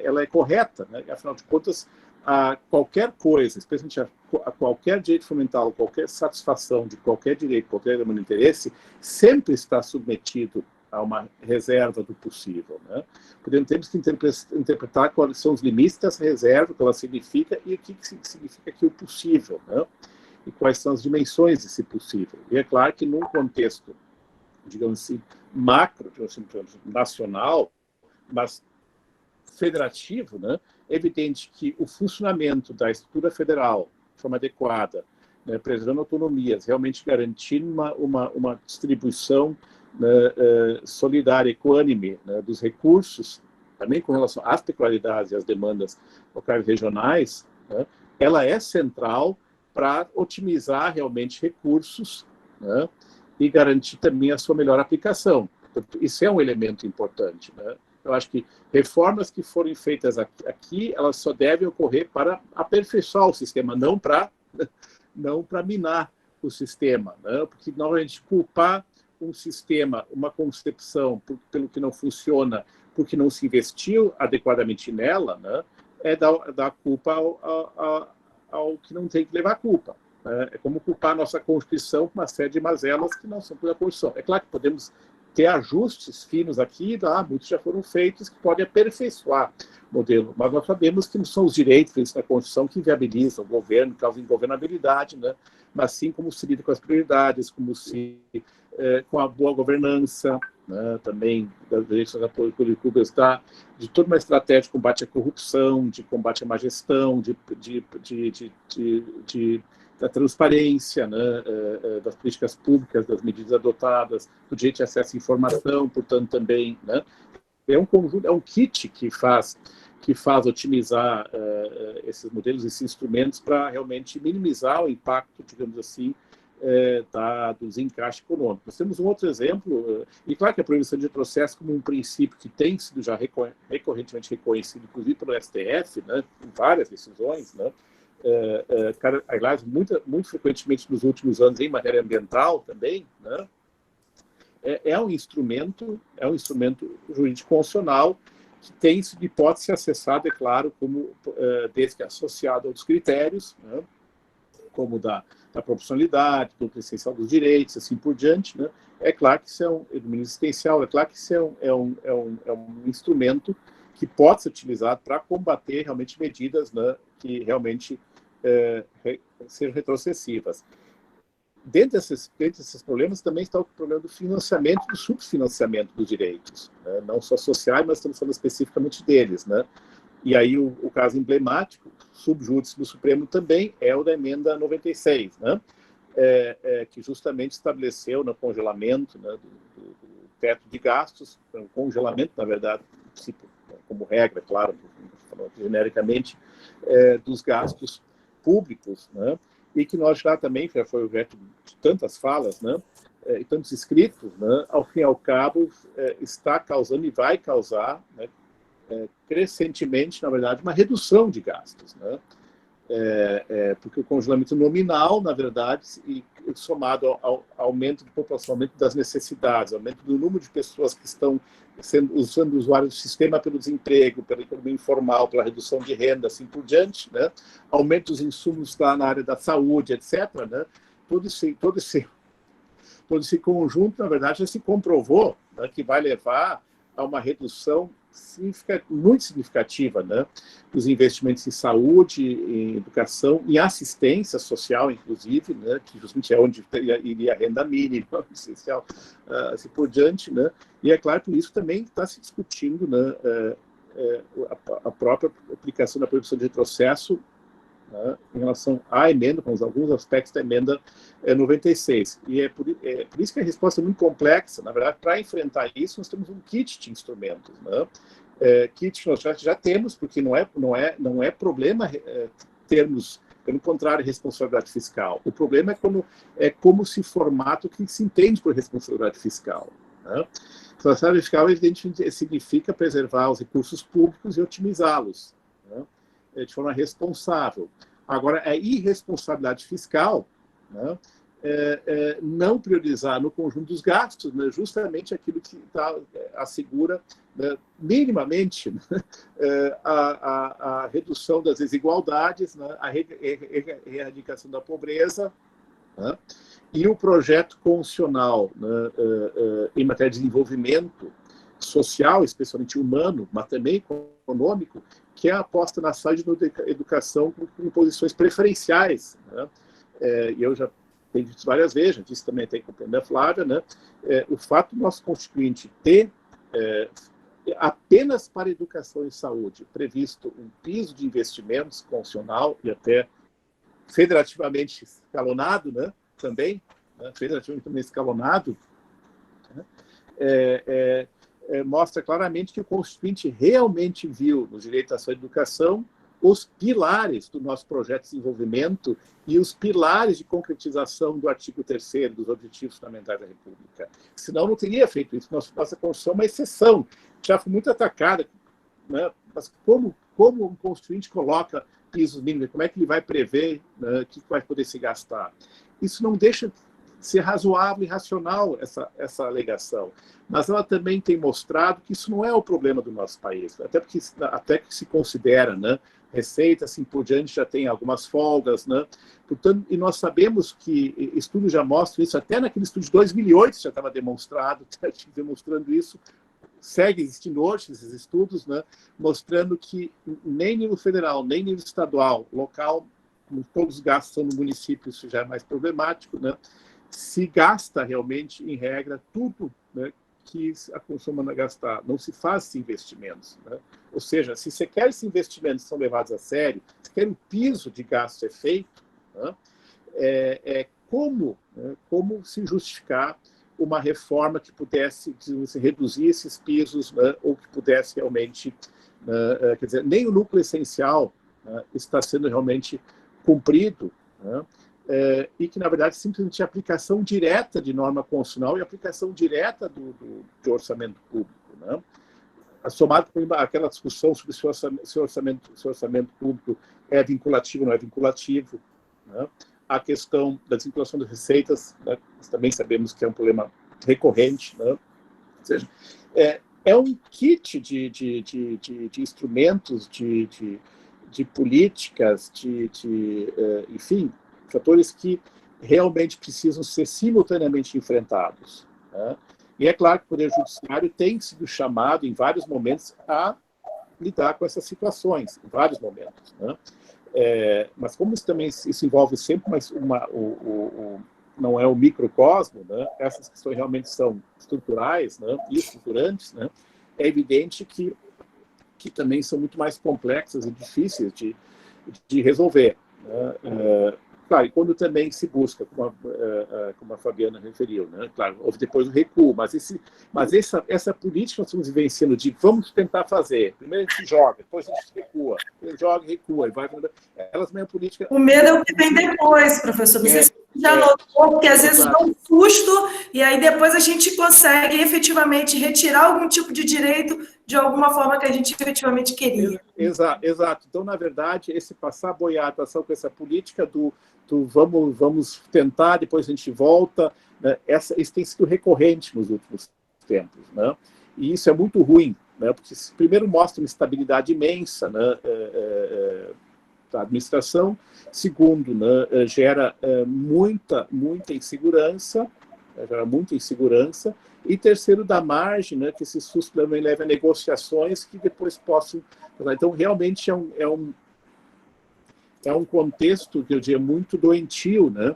ela é correta, né? Afinal de contas, a qualquer coisa, especialmente a qualquer direito fundamental, qualquer satisfação de qualquer direito, qualquer elemento de interesse, sempre está submetido a uma reserva do possível, né? Portanto, temos que interpretar quais são os limites dessa reserva, o que ela significa e o que significa aqui o possível, né? E quais são as dimensões desse possível. E é claro que num contexto, digamos assim, macro, digamos assim, nacional, mas federativo, né, é evidente que o funcionamento da estrutura federal de forma adequada, né, preservando autonomias, realmente garantindo uma distribuição, né, solidária, equânime, né, dos recursos, também com relação às peculiaridades e às demandas locais e regionais, né, ela é central para otimizar realmente recursos, né, e garantir também a sua melhor aplicação. Isso é um elemento importante, né? Eu acho que reformas que forem feitas aqui, elas só devem ocorrer para aperfeiçoar o sistema, não para minar o sistema, né? Porque, novamente, culpar um sistema, uma concepção, pelo que não funciona, porque não se investiu adequadamente nela, né? É dar culpa ao que não tem que levar culpa. Né? É como culpar a nossa Constituição por uma série de mazelas que não são pela Constituição. É claro que podemos ter ajustes finos aqui, muitos já foram feitos, que podem aperfeiçoar o modelo, mas nós sabemos que não são os direitos da Constituição que inviabilizam o governo, causam ingovernabilidade, né? Mas sim como se lida com as prioridades, como se com a boa governança, né? Também das direitos da política está de toda uma estratégia de combate à corrupção, de combate à má gestão, da transparência, né, das políticas públicas, das medidas adotadas, do direito de acesso à informação, portanto, também, né, é um conjunto, é um kit que faz otimizar esses modelos, esses instrumentos para realmente minimizar o impacto, digamos assim, dos encaixes econômicos. Nós temos um outro exemplo, e claro que a proibição de retrocesso como um princípio que tem sido já recorrentemente reconhecido, inclusive pelo STF, né, em várias decisões, né, aliás, muito frequentemente nos últimos anos em matéria ambiental também, né, é um instrumento jurídico constitucional que tem sido hipótese acessada, é claro, como desde que associado a outros critérios, né, como da proporcionalidade, do essencial dos direitos, assim por diante, né. É claro que isso é um domínio existencial, é claro que isso é um instrumento que pode ser utilizado para combater realmente medidas, né, que realmente sejam retrocessivas. Dentro desses problemas também está o problema do financiamento, do subfinanciamento dos direitos, né? Não só sociais, mas estamos falando especificamente deles, né? E aí o caso emblemático, subjúdice do Supremo também, é o da emenda 96, né? Que justamente estabeleceu no congelamento, né, do teto de gastos, um congelamento, na verdade, como regra, claro, genericamente, dos gastos públicos, né? E que nós já também, já foi objeto de tantas falas, né, e tantos escritos, né, ao fim e ao cabo, está causando e vai causar, né, crescentemente, na verdade, uma redução de gastos, né? Porque o congelamento nominal, na verdade, e somado ao aumento de população, aumento das necessidades, aumento do número de pessoas que estão usando usuários do sistema pelo desemprego, pela economia informal, pela redução de renda, assim por diante, né? Aumento dos insumos lá na área da saúde, etc., né? Todo esse conjunto, na verdade, já se comprovou, né, que vai levar a uma redução muito significativa, né, dos investimentos em saúde, em educação, em assistência social, inclusive, né, que justamente é onde iria a renda mínima, essencial, assim por diante, né, e é claro que isso também está se discutindo, né, a própria aplicação da proibição de retrocesso, né, em relação à emenda, com alguns aspectos da emenda 96. E por isso que a resposta é muito complexa. Na verdade, para enfrentar isso, nós temos um kit de instrumentos, né, kit nós já temos, porque não é problema termos, pelo contrário, responsabilidade fiscal. O problema é como se formata o que se entende por responsabilidade fiscal. Né? Responsabilidade fiscal, evidentemente, significa preservar os recursos públicos e otimizá-los, né, de forma responsável. Agora, a irresponsabilidade fiscal, né, não priorizar no conjunto dos gastos, né, justamente aquilo que assegura, né, minimamente, né, a redução das desigualdades, né, a erradicação da pobreza, né, e o projeto constitucional, né, em matéria de desenvolvimento social, especialmente humano, mas também econômico, que é a aposta na saúde e na educação com posições preferenciais. Né? E eu já tenho dito várias vezes, já disse também tem com a Flávia, né? O fato do nosso Constituinte ter apenas para educação e saúde previsto um piso de investimentos constitucional e até federativamente escalonado, né? Também, né? Federativamente também escalonado, né? Mostra claramente que o Constituinte realmente viu no direito à saúde e educação os pilares do nosso projeto de desenvolvimento e os pilares de concretização do artigo 3º dos Objetivos Fundamentais da República. Senão não teria feito isso. Nossa Constituição é uma exceção. Já foi muito atacada, né? Mas como o Constituinte coloca pisos mínimos? Como é que ele vai prever, né, que vai poder se gastar? Isso não deixa de ser razoável e racional, essa alegação. Mas ela também tem mostrado que isso não é o problema do nosso país, até que se considera, né, Receita, assim por diante, já tem algumas folgas, né? Portanto, e nós sabemos que estudos já mostram isso, até naquele estudo de 2008 já estava demonstrando isso, segue existindo hoje esses estudos, né, mostrando que nem nível federal, nem nível estadual, local, todos os gastos são no município, isso já é mais problemático, né? Se gasta realmente, em regra, tudo, né, que a Constituição manda gastar. Não se faz esses investimentos, né? Ou seja, se você quer esses investimentos que são levados a sério, se quer um piso de gasto ser feito, né, como se justificar uma reforma que pudesse reduzir esses pisos, né, ou que pudesse realmente, quer dizer, nem o núcleo essencial, né, está sendo realmente cumprido, né, e que, na verdade, simplesmente a aplicação direta de norma constitucional e aplicação direta de orçamento público, né? Somado com aquela discussão sobre se o orçamento público é vinculativo ou não é vinculativo, né? A questão da desvinculação das receitas, né? Nós também sabemos que é um problema recorrente, né? Ou seja, é um kit de instrumentos, de políticas, enfim, fatores que realmente precisam ser simultaneamente enfrentados, né? E é claro que o Poder Judiciário tem sido chamado, em vários momentos, a lidar com essas situações, em vários momentos, né? Mas como isso envolve sempre não é o microcosmo, né? Essas questões realmente são estruturais, né, e estruturantes, né? É evidente que também são muito mais complexas e difíceis de resolver, né? Claro, e quando também se busca, como a Fabiana referiu, né? Claro, houve depois o recuo, mas essa política que nós estamos vivenciando de vamos tentar fazer, primeiro a gente joga, depois a gente recua, recua, e vai... Elas também é política... O medo é o que vem depois, professor. Não sei se você já notou, porque às vezes dá um susto, e aí depois a gente consegue efetivamente retirar algum tipo de direito de alguma forma que a gente efetivamente queria. Exato. Então, na verdade, esse passar a boiada com essa política do vamos tentar, depois a gente volta, né? Isso tem sido recorrente nos últimos tempos, né? E isso é muito ruim, né? Porque primeiro mostra uma instabilidade imensa, né, da administração, segundo, né, gera muita insegurança, e terceiro, dá margem, né, que esse susto também leva a negociações que depois possam... Então, realmente é um contexto que eu diria muito doentio, né?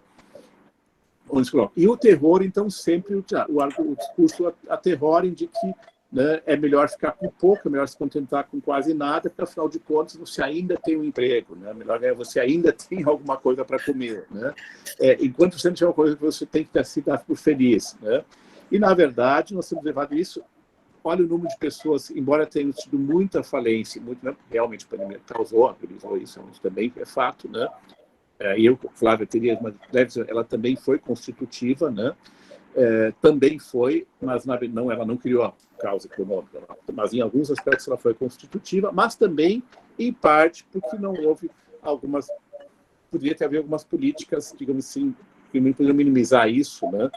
E o terror, então, sempre o discurso aterrorem de que, né, é melhor ficar com pouco, é melhor se contentar com quase nada, porque, afinal de contas, você ainda tem um emprego, né? Melhor é você ainda tem alguma coisa para comer, né? Enquanto você não tiver uma coisa que você tem que se dar por feliz, né? E, na verdade, nós temos levado isso olha o número de pessoas, embora tenha tido muita falência, muito, né, realmente a pandemia causou isso também é fato, né? Flávia teria, mas ela também foi constitutiva, né? Também foi, mas não, ela não criou a causa econômica, mas em alguns aspectos ela foi constitutiva, mas também, em parte, porque não houve poderia ter havido algumas políticas, digamos assim, que poderiam minimizar isso, né?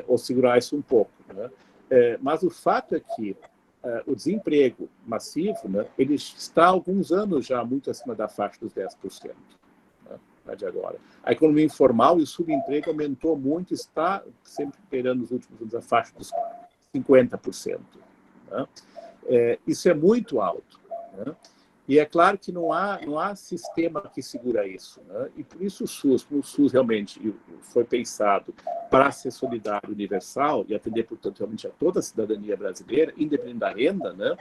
Ou segurar isso um pouco, né? Mas o fato é que o desemprego massivo, né, ele está há alguns anos já muito acima da faixa dos 10%. De agora. A economia informal e o subemprego aumentou muito, está sempre beirando nos últimos anos a faixa dos 50%. Né? Isso é muito alto. Né? E é claro que não há sistema que segura isso. Né? E por isso o SUS realmente foi pensado para ser solidário, universal e atender, portanto, realmente a toda a cidadania brasileira, independente da renda, né?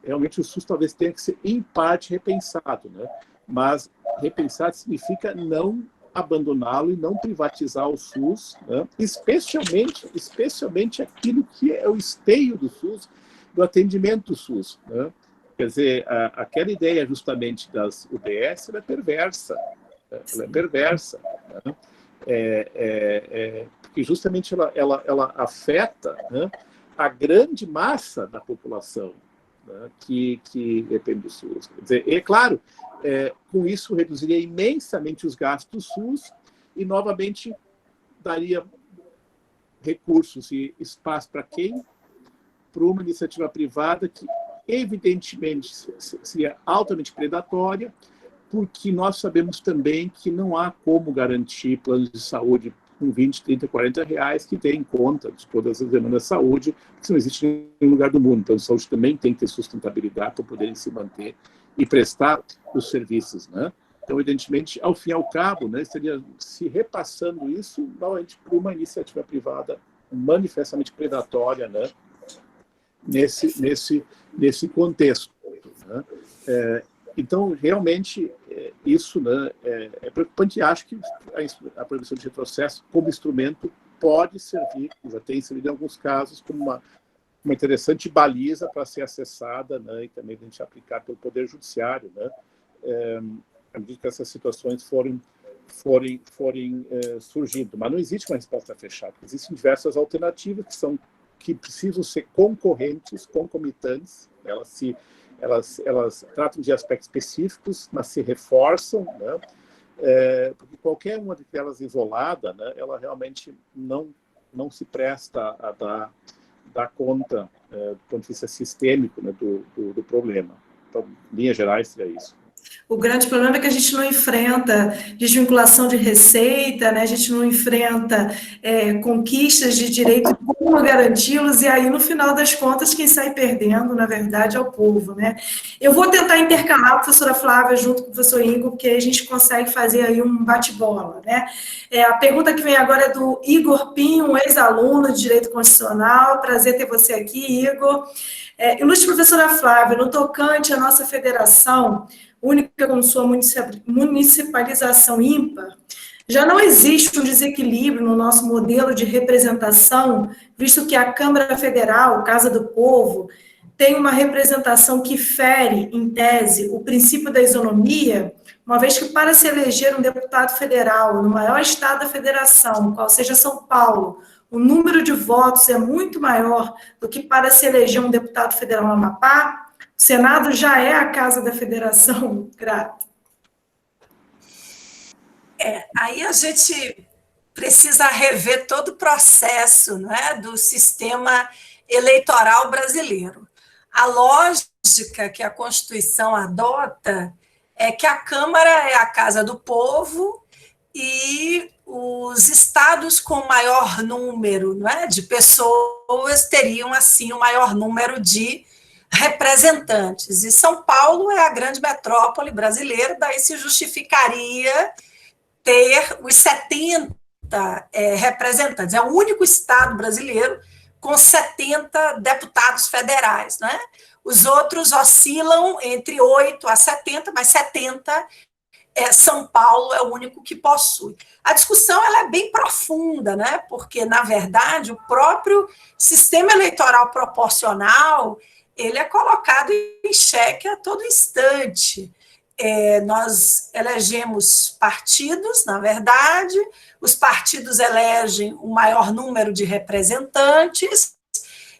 Realmente o SUS talvez tenha que ser, em parte, repensado. Né? Mas repensar significa não abandoná-lo e não privatizar o SUS, né? especialmente aquilo que é o esteio do SUS, do atendimento do SUS. Né? Quer dizer, aquela ideia justamente das UBS ela é perversa. Ela é perversa. Né? Porque justamente ela afeta, né, a grande massa da população, né, que depende do SUS. Quer dizer, é claro, com isso reduziria imensamente os gastos do SUS e, novamente, daria recursos e espaço para quem? Para uma iniciativa privada que, evidentemente, seria altamente predatória, porque nós sabemos também que não há como garantir planos de saúde com 20, 30, 40 reais que deem conta de todas as demandas de saúde, que não existe em nenhum lugar do mundo. Então, a saúde também tem que ter sustentabilidade para poderem se manter e prestar os serviços, né? Então, evidentemente, ao fim e ao cabo, né, estaria se repassando isso novamente para uma iniciativa privada manifestamente predatória, né, nesse contexto. Né? Então, realmente, isso, né, é preocupante e acho que a proibição de retrocesso, como instrumento, pode servir, já tem servido em alguns casos, como uma interessante baliza para ser acessada, né, e também a gente aplicar pelo Poder Judiciário, né, à medida que essas situações forem surgindo. Mas não existe uma resposta fechada. Existem diversas alternativas que precisam ser concomitantes, elas tratam de aspectos específicos, mas se reforçam, né? Porque qualquer uma delas isolada, né, ela realmente não se presta a dar conta, do ponto de vista sistêmico, né, do problema. Então, em linhas gerais, seria isso. O grande problema é que a gente não enfrenta desvinculação de receita, né? A gente não enfrenta conquistas de direito, como garanti-los, e aí, no final das contas, quem sai perdendo, na verdade, é o povo, né? Eu vou tentar intercalar a professora Flávia junto com o professor Igor, porque aí a gente consegue fazer aí um bate-bola, né? A pergunta que vem agora é do Igor Pinho, um ex-aluno de Direito Constitucional. Prazer ter você aqui, Igor. Ilustre professora Flávia, no tocante à nossa federação, única com sua municipalização ímpar, já não existe um desequilíbrio no nosso modelo de representação, visto que a Câmara Federal, Casa do Povo, tem uma representação que fere, em tese, o princípio da isonomia, uma vez que para se eleger um deputado federal no maior estado da federação, qual seja São Paulo, o número de votos é muito maior do que para se eleger um deputado federal no Amapá. O Senado já é a casa da federação, Grata. Aí a gente precisa rever todo o processo, não é, do sistema eleitoral brasileiro. A lógica que a Constituição adota é que a Câmara é a casa do povo e os estados com maior número, não é, de pessoas teriam, assim, o maior número de representantes. E São Paulo é a grande metrópole brasileira, daí se justificaria ter os 70 representantes. É o único estado brasileiro com 70 deputados federais, né? Os outros oscilam entre 8 a 70, mas 70 São Paulo é o único que possui. A discussão ela é bem profunda, né? Porque, na verdade, o próprio sistema eleitoral proporcional ele é colocado em xeque a todo instante. Nós elegemos partidos, na verdade, os partidos elegem o maior número de representantes,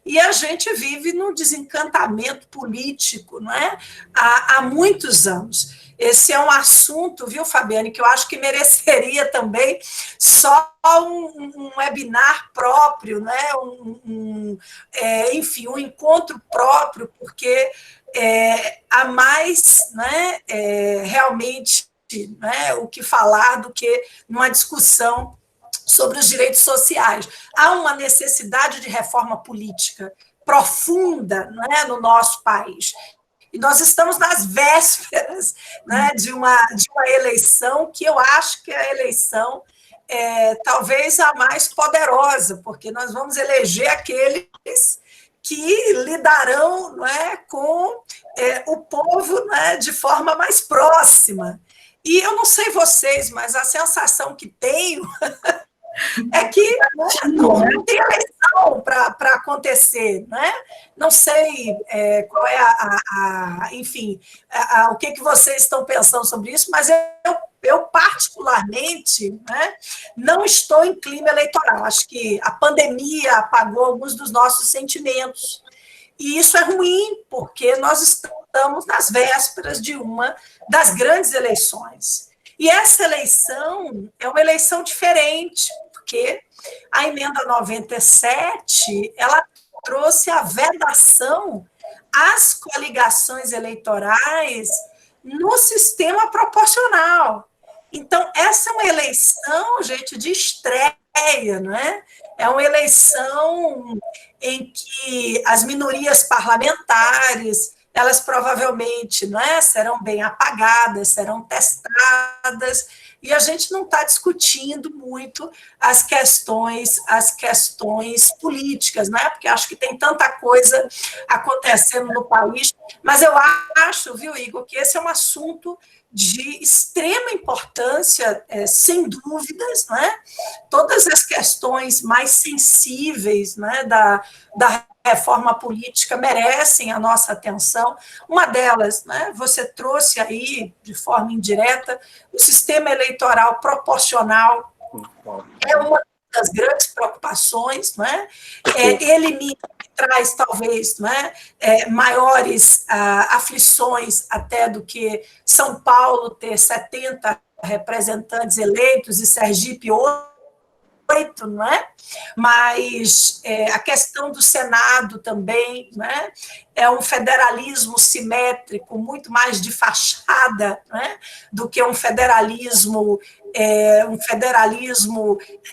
e a gente vive no desencantamento político, não é? Há muitos anos. Esse é um assunto, viu, Fabiane, que eu acho que mereceria também só um webinar próprio, né? Enfim, um encontro próprio, porque há mais, né, realmente, né, o que falar do que numa discussão sobre os direitos sociais. Há uma necessidade de reforma política profunda, né, no nosso país. E nós estamos nas vésperas, né, de uma eleição que eu acho que é a eleição talvez a mais poderosa, porque nós vamos eleger aqueles que lidarão, não é, com o povo, né, de forma mais próxima. E eu não sei vocês, mas a sensação que tenho é que não tem eleição para acontecer, né? Não sei qual é enfim, o que vocês estão pensando sobre isso, mas eu particularmente, né, não estou em clima eleitoral. Acho que a pandemia apagou alguns dos nossos sentimentos. E isso é ruim, porque nós estamos nas vésperas de uma das grandes eleições. E essa eleição é uma eleição diferente, porque a emenda 97, ela trouxe a vedação às coligações eleitorais no sistema proporcional. Então, essa é uma eleição, gente, de estreia, não é? É uma eleição em que as minorias parlamentares, elas provavelmente, não é, serão bem apagadas, serão testadas, e a gente não está discutindo muito as questões políticas, né? Porque acho que tem tanta coisa acontecendo no país, mas eu acho, viu, Igor, que esse é um assunto de extrema importância, sem dúvidas, né? Todas as questões mais sensíveis, né, da reforma política merecem a nossa atenção. Uma delas, né, você trouxe aí, de forma indireta, o sistema eleitoral proporcional é uma das grandes preocupações, né? Ele traz, talvez, né, maiores aflições até do que São Paulo ter 70 representantes eleitos e Sergipe 8, não é? Mas a questão do Senado também, né, é um federalismo simétrico, muito mais de fachada, né, do que um federalismo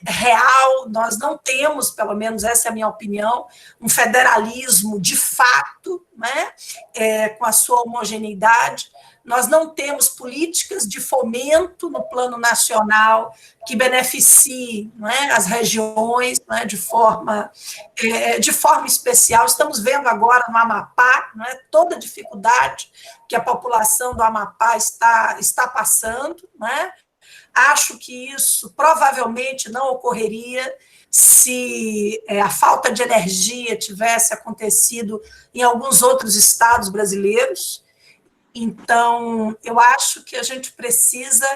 real. Nós não temos, pelo menos essa é a minha opinião, um federalismo de fato, né, com a sua homogeneidade. Nós não temos políticas de fomento no plano nacional que beneficiem, não é, as regiões, não é, de forma especial. Estamos vendo agora no Amapá, não é, toda a dificuldade que a população do Amapá está passando, não é? Acho que isso provavelmente não ocorreria se a falta de energia tivesse acontecido em alguns outros estados brasileiros. Então, eu acho que a gente precisa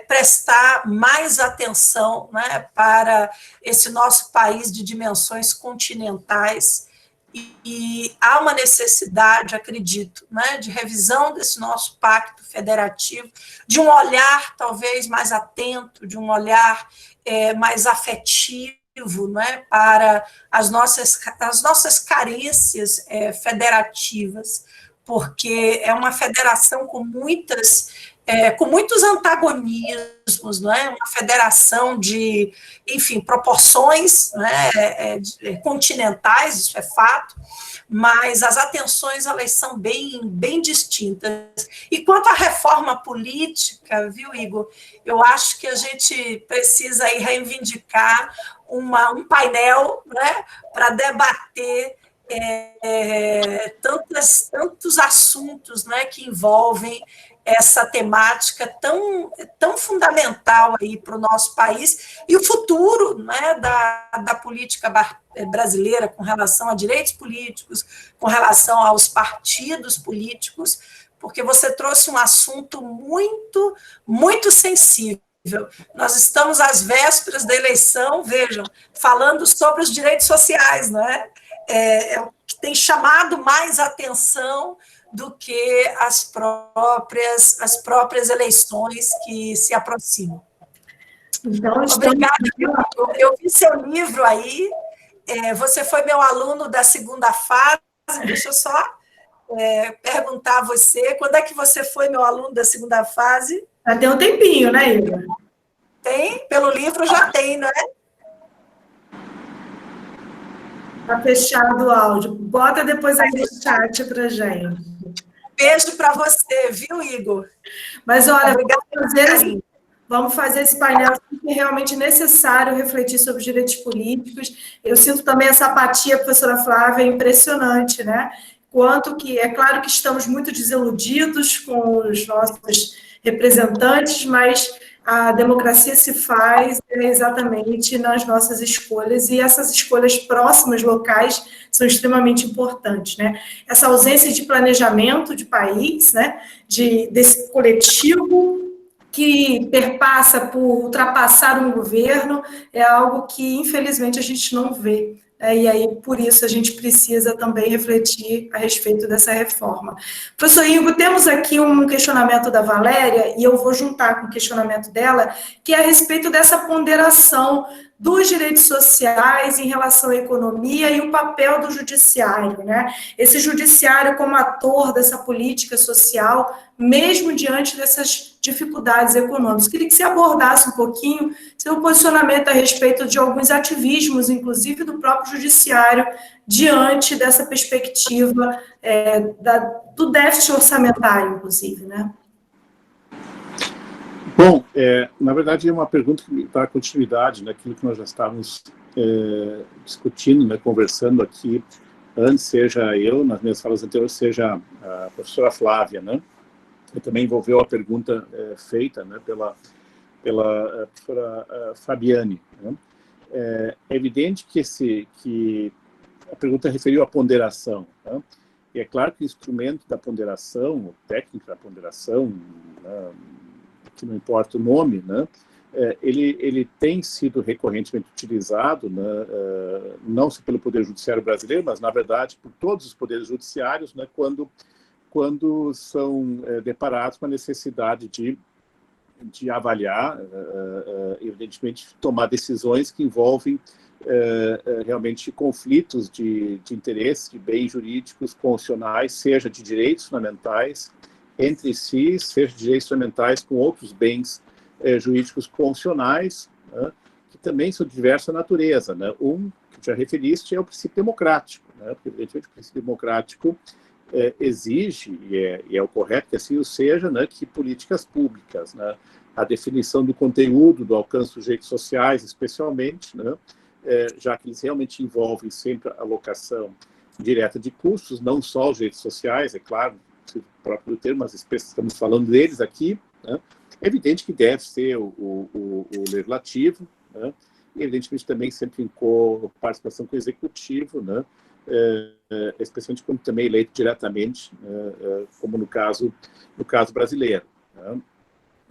prestar mais atenção, né, para esse nosso país de dimensões continentais, e há uma necessidade, acredito, né, de revisão desse nosso pacto federativo, de um olhar talvez mais atento, de um olhar mais afetivo, né, para as nossas carências federativas, porque é uma federação com muitos antagonismos, não é? Uma federação de, enfim, proporções, né, continentais, isso é fato, mas as atenções, elas são bem distintas. E quanto à reforma política, viu, Igor, eu acho que a gente precisa aí reivindicar um painel, né, para debater tantos assuntos, né, que envolvem essa temática tão fundamental aí para o nosso país e o futuro, né, da política brasileira com relação a direitos políticos, com relação aos partidos políticos, porque você trouxe um assunto muito, muito sensível. Nós estamos às vésperas da eleição, vejam, falando sobre os direitos sociais, não é? É o que tem chamado mais atenção do que as próprias eleições que se aproximam. Então, obrigada. Eu vi seu livro aí, você foi meu aluno da segunda fase, deixa eu só perguntar a você, quando é que você foi meu aluno da segunda fase? Já tem um tempinho, né, Igor? Tem? Pelo livro já tem, não é? Está fechado o áudio. Bota depois aí no chat para gente. Beijo para você, viu, Igor? Mas, olha, vamos fazer esse painel que é realmente necessário refletir sobre os direitos políticos. Eu sinto também essa apatia, professora Flávia, impressionante, né? Quanto que, é claro que estamos muito desiludidos com os nossos representantes, mas a democracia se faz exatamente nas nossas escolhas, e essas escolhas próximas, locais, são extremamente importantes, né? Essa ausência de planejamento de país, né? Desse coletivo que perpassa por ultrapassar um governo, é algo que, infelizmente, a gente não vê. E aí, por isso, a gente precisa também refletir a respeito dessa reforma. Professor Igor, temos aqui um questionamento da Valéria, e eu vou juntar com o questionamento dela, que é a respeito dessa ponderação dos direitos sociais em relação à economia e o papel do judiciário, né? Esse judiciário como ator dessa política social, mesmo diante dessas dificuldades econômicas. Queria que você abordasse um pouquinho seu posicionamento a respeito de alguns ativismos, inclusive do próprio judiciário, diante dessa perspectiva do déficit orçamentário, inclusive, né? Bom, na verdade é uma pergunta que dá continuidade naquilo que nós já estávamos discutindo, né, conversando aqui antes, seja eu, nas minhas falas anteriores, seja a professora Flávia, né? Que também envolveu a pergunta feita, né, pela professora Fabiane, né? É evidente que a pergunta referiu à ponderação, né? E é claro que o instrumento da ponderação, o técnico da ponderação, né, que não importa o nome, né, ele tem sido recorrentemente utilizado, né, não só pelo Poder Judiciário brasileiro, mas, na verdade, por todos os poderes judiciários, né, quando são deparados com a necessidade de avaliar, evidentemente, tomar decisões que envolvem realmente conflitos de interesse, de bens jurídicos constitucionais, seja de direitos fundamentais entre si, seja de direitos fundamentais com outros bens jurídicos constitucionais, né, que também são de diversa natureza, né? Um, que já referiste, é o princípio democrático, né? Porque, evidentemente, o princípio democrático exige, e é o correto que assim o seja, né, que políticas públicas, né, a definição do conteúdo, do alcance dos direitos sociais, especialmente, né, já que eles realmente envolvem sempre a alocação direta de custos, não só os direitos sociais, é claro, o próprio termo, mas estamos falando deles aqui, né, é evidente que deve ser o legislativo, né, e evidentemente também sempre em participação com o executivo, né, especialmente quando também eleito diretamente, como no caso brasileiro, né?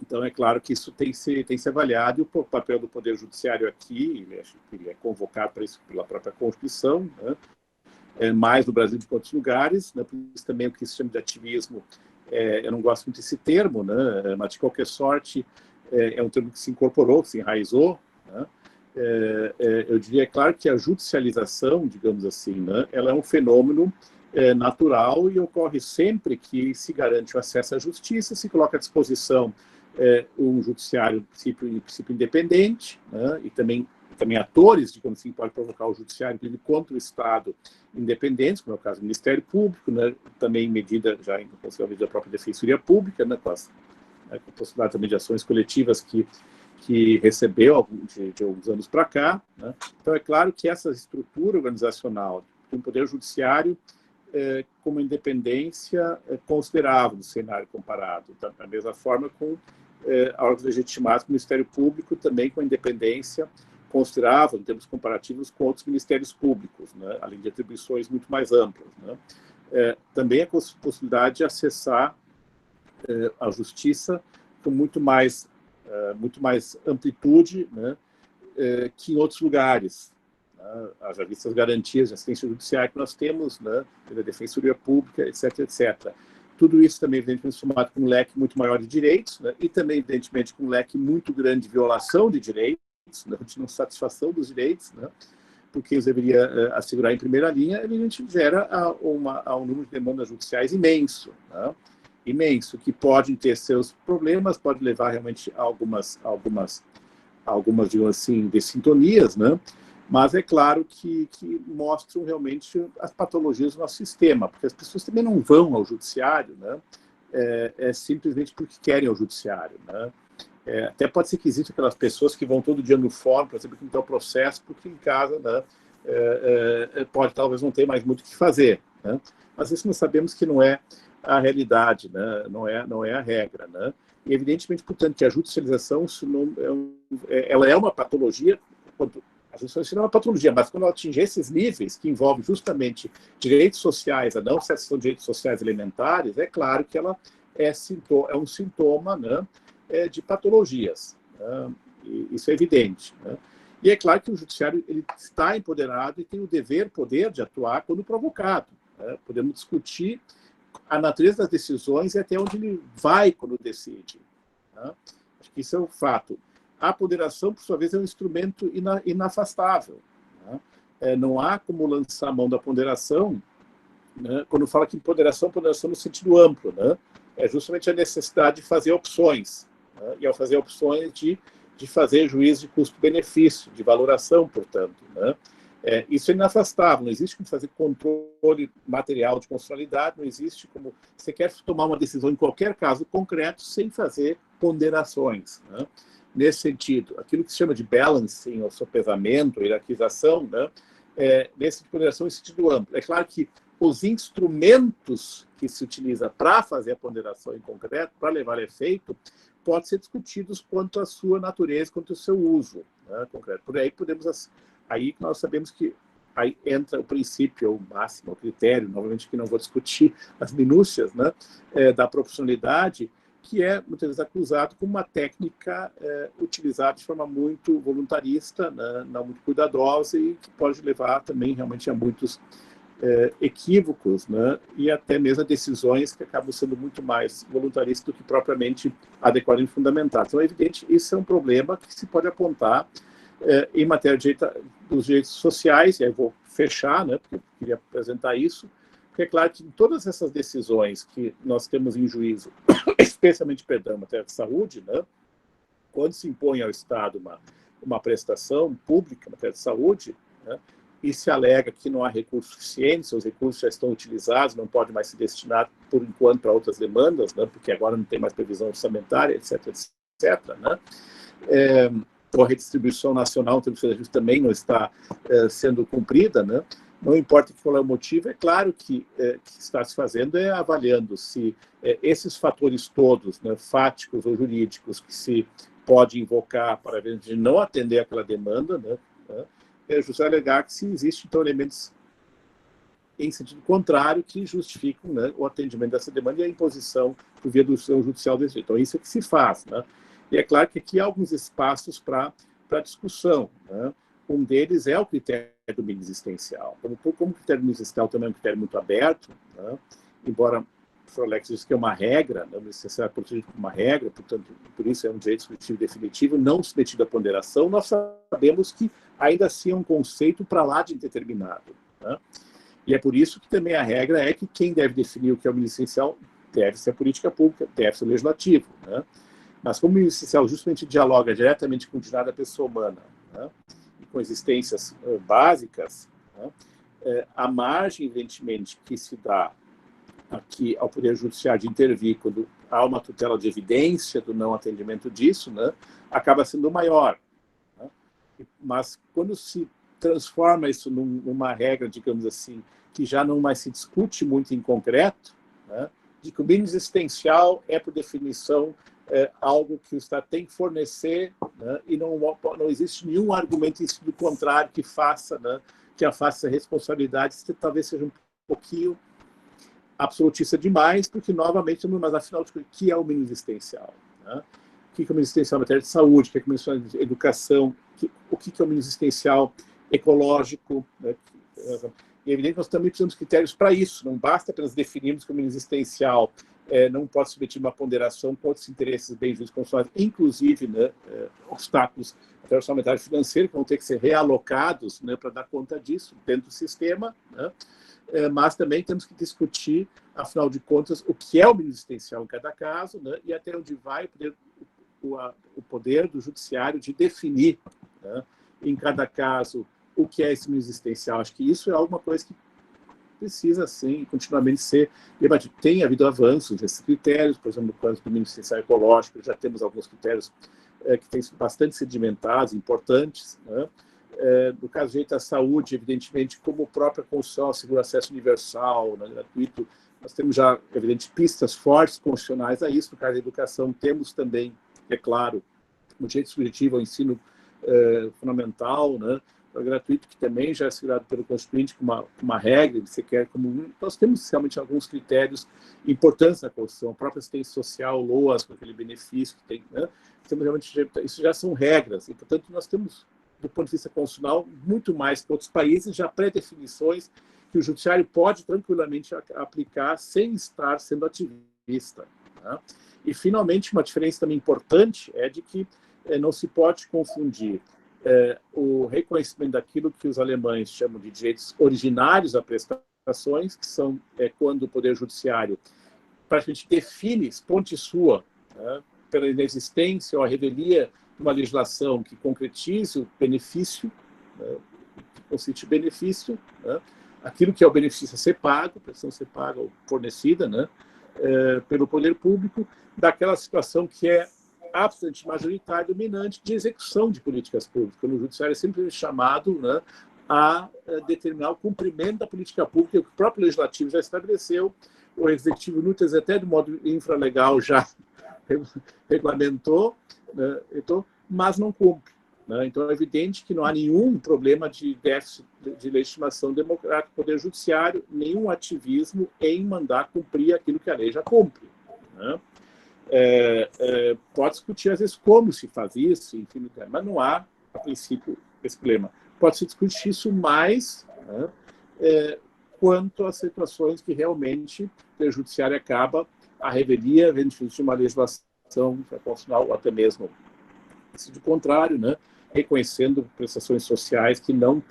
Então, é claro que isso tem que ser avaliado, e o papel do Poder Judiciário aqui, ele é convocado para isso pela própria Constituição, né? Mais no Brasil do que em outros lugares, né? Por isso também o que se chama de ativismo, eu não gosto muito desse termo, né? Mas, de qualquer sorte, é um termo que se incorporou, que se enraizou, né? Eu diria, é claro, que a judicialização, digamos assim, né, ela é um fenômeno natural e ocorre sempre que se garante o acesso à justiça, se coloca à disposição um judiciário, em princípio independente, né, e também atores, digamos assim, podem provocar o judiciário contra o Estado independentes, como é o caso do Ministério Público, né, também medida já em da própria Defensoria Pública, né, com a possibilidade também de ações coletivas que recebeu de alguns anos para cá, né? Então, é claro que essa estrutura organizacional do Poder Judiciário com uma independência considerável do cenário comparado. Da mesma forma com órgãos legitimados do Ministério Público, também com independência considerável em termos comparativos com outros ministérios públicos, né? Além de atribuições muito mais amplas, né? Também a possibilidade de acessar a justiça com muito mais amplitude, né? Que em outros lugares. Haja vistas as garantias de assistência judiciária que nós temos, né? Da Defensoria Pública, etc., etc. Tudo isso também, evidentemente, somado com um leque muito maior de direitos, né? E também, evidentemente, com um leque muito grande de violação de direitos, né? De não satisfação dos direitos, né? Porque eles deveriam assegurar em primeira linha, evidentemente, gera um número de demandas judiciais imenso, né? Imenso, que podem ter seus problemas, pode levar realmente a algumas, digamos assim, dessintonias, né? Mas é claro que mostram realmente as patologias do nosso sistema, porque as pessoas também não vão ao judiciário, né? Simplesmente porque querem ao judiciário, né? Até pode ser que existam aquelas pessoas que vão todo dia no fórum para saber como está o processo, porque em casa, né, pode talvez não ter mais muito o que fazer, né? Mas isso nós sabemos que não é a realidade, né? Não é a regra, né? E evidentemente, portanto, que a judicialização ela é uma patologia. A judicialização é uma patologia, mas quando ela atinge esses níveis, que envolvem justamente direitos sociais, a não satisfação de direitos sociais elementares, é claro que ela é um sintoma, né, de patologias, né? Isso é evidente, né? E é claro que o judiciário ele está empoderado e tem o poder de atuar quando provocado, né? Podemos discutir a natureza das decisões e até onde ele vai quando decide, né? Acho que isso é um fato. A ponderação, por sua vez, é um instrumento inafastável, né? Não há como lançar a mão da ponderação, né? Quando fala que ponderação no sentido amplo, né? É justamente a necessidade de fazer opções, né? E ao fazer opções de fazer juízo de custo-benefício, de valoração, portanto, né? Isso é inafastável, não existe como fazer controle material de constitucionalidade, não existe como você quer tomar uma decisão em qualquer caso concreto sem fazer ponderações, né? Nesse sentido, aquilo que se chama de balancing, ou sopesamento, hierarquização, né? Nesse tipo de ponderação em sentido amplo. É claro que os instrumentos que se utiliza para fazer a ponderação em concreto, para levar a efeito, podem ser discutidos quanto à sua natureza, quanto ao seu uso, né, concreto. Por aí aí nós sabemos que aí entra o princípio, o máximo, o critério, novamente que não vou discutir as minúcias, né, da proporcionalidade, que é muitas vezes acusado como uma técnica utilizada de forma muito voluntarista, né, não muito cuidadosa e que pode levar também realmente a muitos equívocos, né, e até mesmo a decisões que acabam sendo muito mais voluntaristas do que propriamente adequadamente fundamentadas. Então, é evidente, isso é um problema que se pode apontar em matéria dos direitos sociais, e aí eu vou fechar, né, porque eu queria apresentar isso, porque é claro que em todas essas decisões que nós temos em juízo, especialmente, perdão, em matéria de saúde, né, quando se impõe ao Estado uma prestação pública em matéria de saúde, né, e se alega que não há recursos suficientes, os recursos já estão utilizados, não pode mais se destinar, por enquanto, para outras demandas, né, porque agora não tem mais previsão orçamentária, etc., etc., né? A redistribuição nacional também não está sendo cumprida, né? Não importa qual é o motivo, é claro que está se fazendo avaliando se esses fatores todos, né, fáticos ou jurídicos, que se pode invocar para de não atender aquela demanda, né, é justo alegar que se existem, então, elementos em sentido contrário que justificam, né, o atendimento dessa demanda e a imposição por via do judicial desse jeito. Então, isso é que se faz, né? E é claro que aqui há alguns espaços para discussão, né? Um deles é o critério do mínimo existencial. Como o critério do mínimo existencial também é um critério muito aberto, né? Embora o professor Alex disse que é uma regra, né? O mínimo existencial é protegido como uma regra, portanto, por isso é um direito subjetivo definitivo, não submetido à ponderação, nós sabemos que ainda assim é um conceito para lá de indeterminado, né? E é por isso que também a regra é que quem deve definir o que é o mínimo existencial deve ser a política pública, deve ser o legislativo, né? Mas como o mínimo existencial justamente dialoga diretamente com o direito da pessoa humana, né, e com existências básicas, né, a margem, evidentemente, que se dá aqui ao Poder Judiciário de intervir quando há uma tutela de evidência do não atendimento disso, né, acaba sendo maior, né? Mas quando se transforma isso numa regra, digamos assim, que já não mais se discute muito em concreto, né, de que o mínimo existencial é, por definição, algo que o Estado tem que fornecer, né, e não existe nenhum argumento do contrário que faça, né, que afaste a responsabilidade, talvez seja um pouquinho absolutista demais, porque, novamente, mas afinal, o que é o mínimo existencial? Né? O que é o mínimo existencial em matéria de saúde, o que é o mínimo existencial de educação, o que é o mínimo existencial ecológico, né? E é evidente que nós também precisamos de critérios para isso, não basta apenas definirmos que o mínimo existencial não pode submeter uma ponderação com outros interesses bem justos constitucionais, inclusive, né, obstáculos até orçamentário financeiro que vão ter que ser realocados, né, para dar conta disso dentro do sistema, né? Mas também temos que discutir, afinal de contas, o que é o mínimo existencial em cada caso, né, e até onde vai o poder do judiciário de definir, né, em cada caso, o que é esse mínimo existencial. Acho que isso é alguma coisa que precisa, sim, continuamente ser debatido. Tem havido avanços nesses critérios, por exemplo, no caso do mínimo existencial ecológico, já temos alguns critérios que têm sido bastante sedimentados, importantes, né? No caso do direito à saúde, evidentemente, como a própria Constituição assegura acesso universal, né, gratuito, nós temos já, evidentemente, pistas fortes constitucionais a isso. No caso da educação, temos também, é claro, o direito subjetivo ao ensino fundamental, né, gratuito, que também já é assegurado pelo Constituinte como uma regra, se quer como nós temos realmente alguns critérios importantes na Constituição, a própria assistência social, LOAS, com aquele benefício que tem, né? Temos realmente, isso já são regras, e, portanto, nós temos, do ponto de vista constitucional, muito mais que outros países, já pré-definições que o judiciário pode tranquilamente aplicar sem estar sendo ativista, né? E, finalmente, uma diferença também importante é de que não se pode confundir o reconhecimento daquilo que os alemães chamam de direitos originários a prestações, que são quando o Poder Judiciário praticamente define, ponte sua, né, pela inexistência ou a revelia de uma legislação que concretize o benefício, né, que consiste em benefício, né, aquilo que é o benefício a ser pago, a prestação a ser paga ou fornecida, né, pelo poder público, daquela situação que é absolutamente majoritário, dominante, de execução de políticas públicas. O judiciário é sempre chamado, né, a determinar o cumprimento da política pública, que o próprio legislativo já estabeleceu, o executivo, muitas vezes até de modo infralegal, já regulamentou, né, mas não cumpre, né? Então é evidente que não há nenhum problema de déficit de legitimação democrática do Poder Judiciário, nenhum ativismo em mandar cumprir aquilo que a lei já cumpre, né? Pode discutir, às vezes, como se faz isso, enfim, mas não há, a princípio, esse problema. Pode-se discutir isso mais, né, quanto às situações que realmente o judiciário acaba a revelia, de uma legislação constitucional, ou até mesmo, se do contrário, né, reconhecendo prestações sociais que não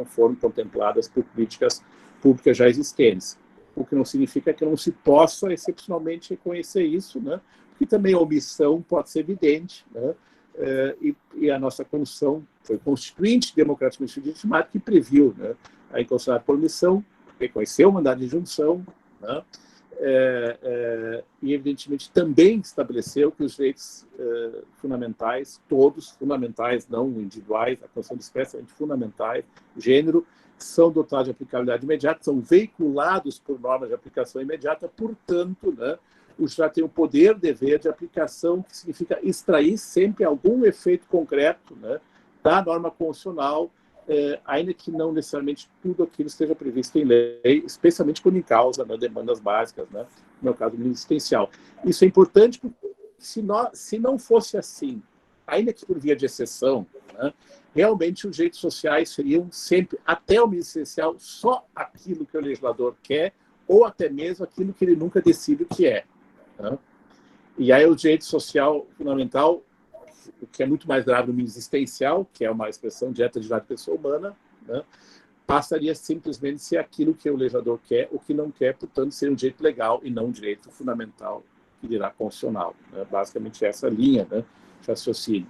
foram contempladas por políticas públicas já existentes. O que não significa que não se possa excepcionalmente reconhecer isso, né? Porque também a omissão pode ser evidente, né? E a nossa Constituição foi constituinte democraticamente legitimada, que previu, né, a inconstitucionalidade por omissão, reconheceu o mandado de injunção, né? E, evidentemente, também estabeleceu que os direitos fundamentais, todos fundamentais, não individuais, a Constituição expressamente fundamentais, gênero, são dotados de aplicabilidade imediata, são veiculados por normas de aplicação imediata, portanto, né, o judiciário tem o poder, dever de aplicação, que significa extrair sempre algum efeito concreto, né, da norma constitucional, ainda que não necessariamente tudo aquilo esteja previsto em lei, especialmente quando em causa, né, demandas básicas, né, no meu caso, existencial. Isso é importante porque, se não fosse assim, ainda que por via de exceção, né, realmente os direitos sociais seriam sempre, até o mínimo essencial, só aquilo que o legislador quer, ou até mesmo aquilo que ele nunca decide o que é, né? E aí o direito social fundamental, o que é muito mais grave no mínimo existencial, que é uma expressão direta de direito da pessoa humana, né, passaria simplesmente a ser aquilo que o legislador quer, o que não quer, portanto, ser um direito legal e não um direito fundamental, que dirá constitucional, né? Basicamente essa linha, né, de raciocínio.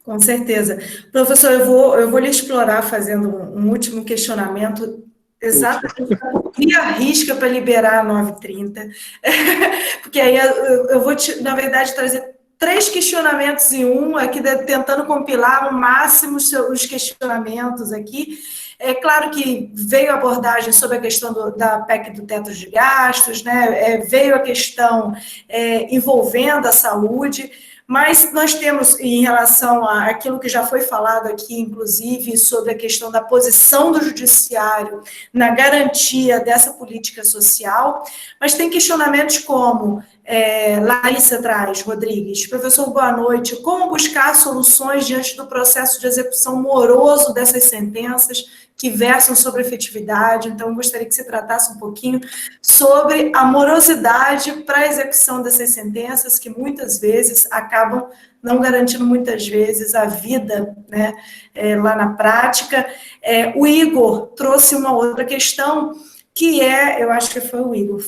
Com certeza. Professor, eu vou lhe explorar fazendo um último questionamento, exatamente que arrisca para liberar a 9h30, porque aí eu vou, na verdade, trazer 3 questionamentos em um, aqui tentando compilar ao máximo os questionamentos aqui. É claro que veio a abordagem sobre a questão da PEC do teto de gastos, né? Veio a questão envolvendo a saúde, mas nós temos, em relação àquilo que já foi falado aqui, inclusive, sobre a questão da posição do judiciário na garantia dessa política social, mas tem questionamentos como, Larissa traz, Rodrigues, professor, boa noite, como buscar soluções diante do processo de execução moroso dessas sentenças que versam sobre efetividade? Então, gostaria que você tratasse um pouquinho sobre a morosidade para a execução dessas sentenças, que muitas vezes acabam não garantindo, muitas vezes, a vida, né, lá na prática. O Igor trouxe uma outra questão, que eu acho que foi o Igor,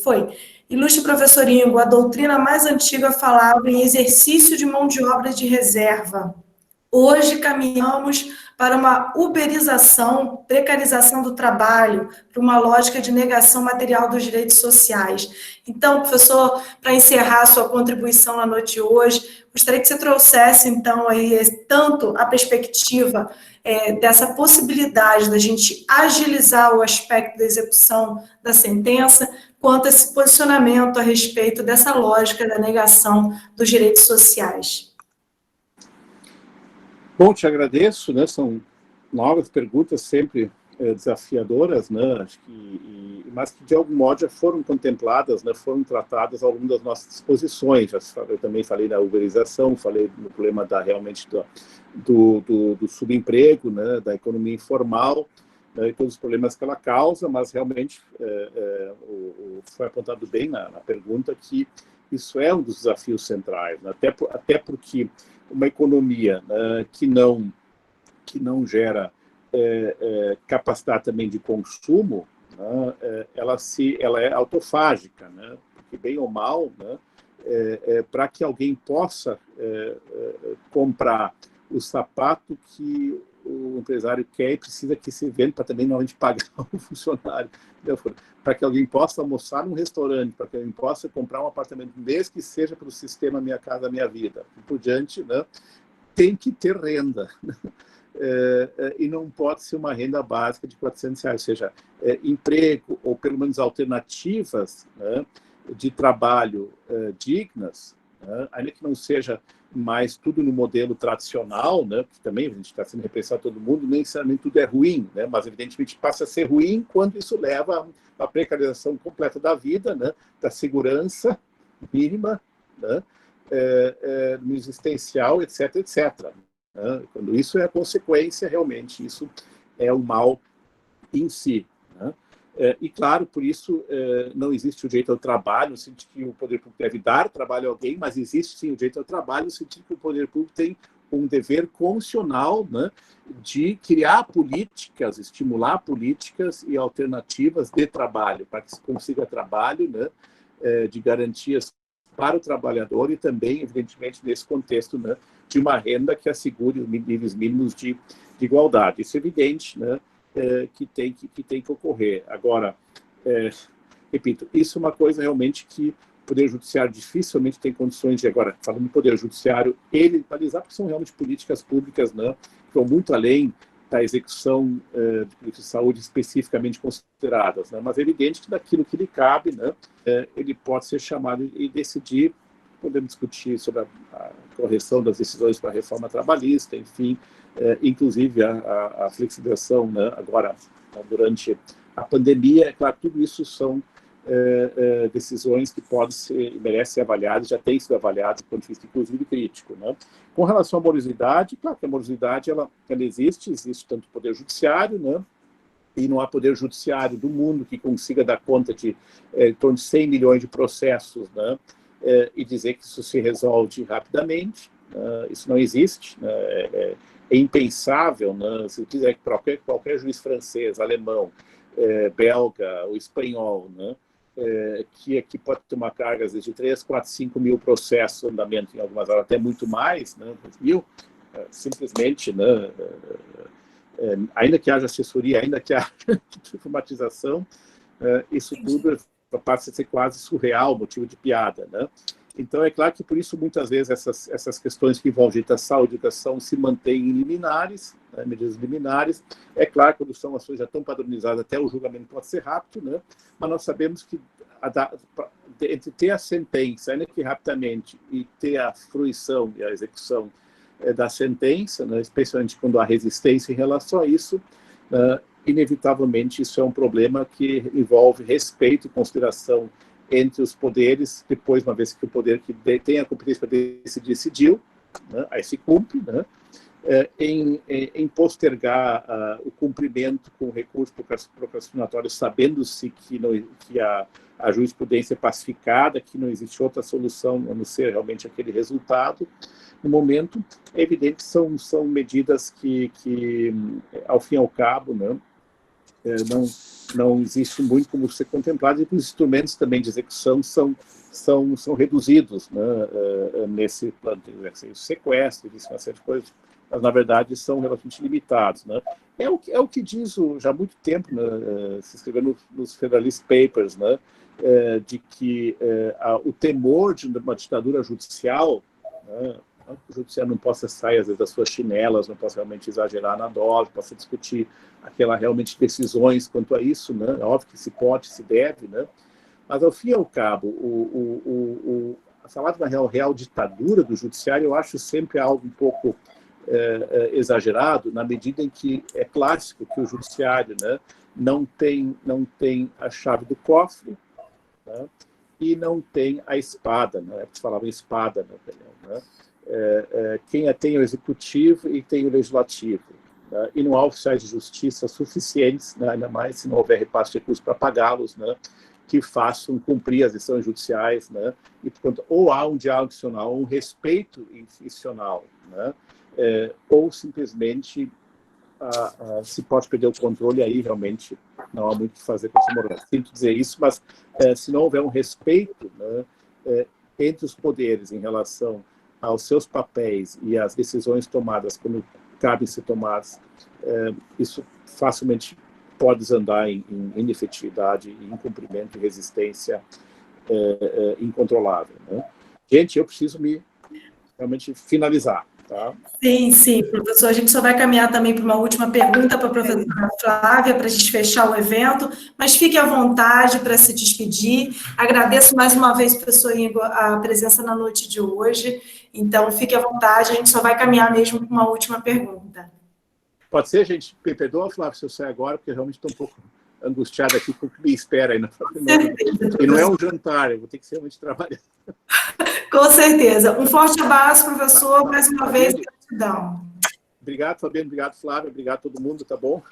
ilustre professor Ingo, a doutrina mais antiga falava em exercício de mão de obra de reserva. Hoje caminhamos para uma uberização, precarização do trabalho, para uma lógica de negação material dos direitos sociais. Então, professor, para encerrar a sua contribuição na noite de hoje, gostaria que você trouxesse, então, aí, tanto a perspectiva dessa possibilidade da gente agilizar o aspecto da execução da sentença, quanto esse posicionamento a respeito dessa lógica da negação dos direitos sociais. Bom, te agradeço, né? São novas perguntas, sempre desafiadoras, né? Acho que, mas que de algum modo já foram contempladas, né? Foram tratadas ao longo das nossas disposições. Eu também falei da uberização, falei no problema realmente do subemprego, né? Da economia informal, né? E todos os problemas que ela causa, mas realmente foi apontado bem na pergunta que isso é um dos desafios centrais, né? Até porque uma economia que não gera capacidade também de consumo, né, ela é autofágica, né, porque bem ou mal, né, para que alguém possa comprar o sapato que o empresário quer e precisa que se venda para também normalmente pagar o funcionário. Para que alguém possa almoçar num restaurante, para que alguém possa comprar um apartamento, mesmo que seja pelo sistema Minha Casa Minha Vida, e por diante, né, tem que ter renda. E não pode ser uma renda básica de R$400, ou seja, emprego, ou pelo menos alternativas, né, de trabalho dignas, né, ainda que não seja mais tudo no modelo tradicional, né, que também a gente está sendo repensado todo mundo, nem necessariamente tudo é ruim, né, mas evidentemente passa a ser ruim quando isso leva à precarização completa da vida, né, da segurança mínima, né, no existencial, etc, etc. Né, quando isso é a consequência, realmente, isso é o mal em si. Né. E, claro, por isso não existe o direito ao trabalho, no sentido que o poder público deve dar trabalho a alguém, mas existe, sim, o direito ao trabalho, no sentido que o poder público tem um dever constitucional, né, de criar políticas, estimular políticas e alternativas de trabalho, para que se consiga trabalho, né, de garantias para o trabalhador e também, evidentemente, nesse contexto, né, de uma renda que assegure os níveis mínimos de igualdade. Isso é evidente, né, que tem que ocorrer. Agora, repito, isso é uma coisa realmente que o Poder Judiciário dificilmente tem condições de, agora, falando do Poder Judiciário, ele realizar, porque são realmente políticas públicas, né, que vão muito além da execução de políticas de saúde especificamente consideradas, né, mas é evidente que daquilo que lhe cabe, né, ele pode ser chamado e decidir. Podemos discutir sobre a correção das decisões para a reforma trabalhista, enfim, inclusive a flexibilização, né, agora, durante a pandemia. É claro, tudo isso são decisões que podem ser e merecem ser avaliadas, já têm sido avaliadas do ponto de vista, inclusive, crítico. Né. Com relação à morosidade, claro que a morosidade ela existe tanto o Poder Judiciário, né, e não há poder judiciário do mundo que consiga dar conta de em torno de 100 milhões de processos, né, e dizer que isso se resolve rapidamente. Isso não existe, né, é impensável, né, se quiser que qualquer juiz francês, alemão, belga ou espanhol, né, que aqui pode ter uma carga às vezes de 3, 4, 5 mil processos em andamento, em algumas horas até muito mais, né, simplesmente, né, ainda que haja assessoria, ainda que haja informatização, isso tudo passa a ser quase surreal, motivo de piada, né? Então, é claro que por isso, muitas vezes, essas questões que envolvem a saúde e educação se mantêm em liminares, né, medidas liminares. É claro, quando são ações já tão padronizadas, até o julgamento pode ser rápido, né? Mas nós sabemos que entre ter a sentença, ainda que rapidamente, e ter a fruição e a execução da sentença, né, especialmente quando há resistência em relação a isso, inevitavelmente isso é um problema que envolve respeito e consideração entre os poderes. Depois, uma vez que o poder que tem a competência para decidiu, né, aí se cumpre, né, em postergar o cumprimento com recurso procrastinatório, sabendo-se que a jurisprudência é pacificada, que não existe outra solução a não ser realmente aquele resultado. No momento, é evidente que são medidas que, ao fim e ao cabo, né, não existe muito como ser contemplado, e os instrumentos também de execução são reduzidos, né, nesse plano. O sequestro, existe uma série de coisas, mas, na verdade, são relativamente limitados. Né. É o que diz já há muito tempo, né, se escreveu nos Federalist Papers, né, de que o temor de uma ditadura judicial, né, o judiciário não possa sair, às vezes, das suas chinelas, não possa realmente exagerar na dose, possa discutir realmente decisões quanto a isso, né? É óbvio que se pode, se deve, né? Mas, ao fim e ao cabo, a falar de uma real ditadura do judiciário, eu acho sempre algo um pouco exagerado, na medida em que é clássico que o judiciário, né, não tem a chave do cofre, né, e não tem a espada, né? Eles falavam espada, né? Quem tem o executivo e tem o legislativo, né? E não há oficiais de justiça suficientes, né? Ainda mais se não houver repasse de recursos para pagá-los, né? Que façam cumprir as decisões judiciais, né? E, portanto, ou há um diálogo institucional, um respeito institucional, né? Ou simplesmente se pode perder o controle, aí realmente não há muito o que fazer com essa moralidade. Sinto dizer isso, mas se não houver um respeito, né, entre os poderes em relação aos seus papéis e às decisões tomadas quando cabem ser tomadas, isso facilmente pode desandar em inefetividade, incumprimento e resistência incontrolável. Né? Gente, eu preciso realmente finalizar. Tá? Sim, professor. A gente só vai caminhar também para uma última pergunta para a professora Flávia, para a gente fechar o evento, mas fique à vontade para se despedir. Agradeço mais uma vez, professor Igor, a presença na noite de hoje. Então, fique à vontade, a gente só vai caminhar mesmo para uma última pergunta. Pode ser, gente? Me perdoa, Flávia, se eu sair agora, porque eu realmente estou um pouco angustiado aqui com o que me espera aí. E não é um jantar, eu vou ter que realmente trabalhar. Com certeza. Um forte abraço, professor, mais uma vez, gratidão. Obrigado, Fabiano, obrigado, Flávia, obrigado a todo mundo, tá bom?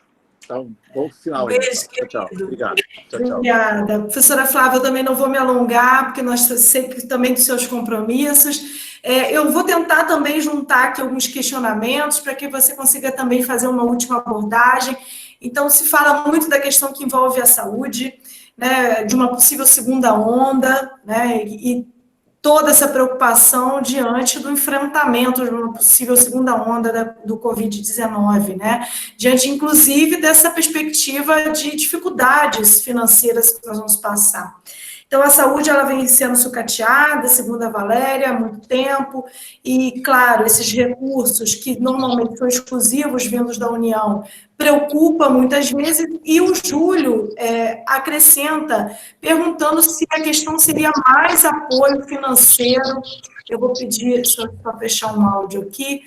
Tá um bom final. Um beijo, aí. Tchau. Obrigado. Tchau. Obrigada. Professora Flávia, eu também não vou me alongar, porque nós sei que também dos seus compromissos. Eu vou tentar também juntar aqui alguns questionamentos para que você consiga também fazer uma última abordagem. Então, se fala muito da questão que envolve a saúde, né, de uma possível segunda onda, né, e toda essa preocupação diante do enfrentamento de uma possível segunda onda do Covid-19, né? Diante, inclusive, dessa perspectiva de dificuldades financeiras que nós vamos passar. Então, a saúde ela vem sendo sucateada, segundo a Valéria, há muito tempo, e, claro, esses recursos que normalmente são exclusivos vindos da União preocupa muitas vezes, e o Júlio acrescenta, perguntando se a questão seria mais apoio financeiro. Eu vou pedir, só para fechar um áudio aqui,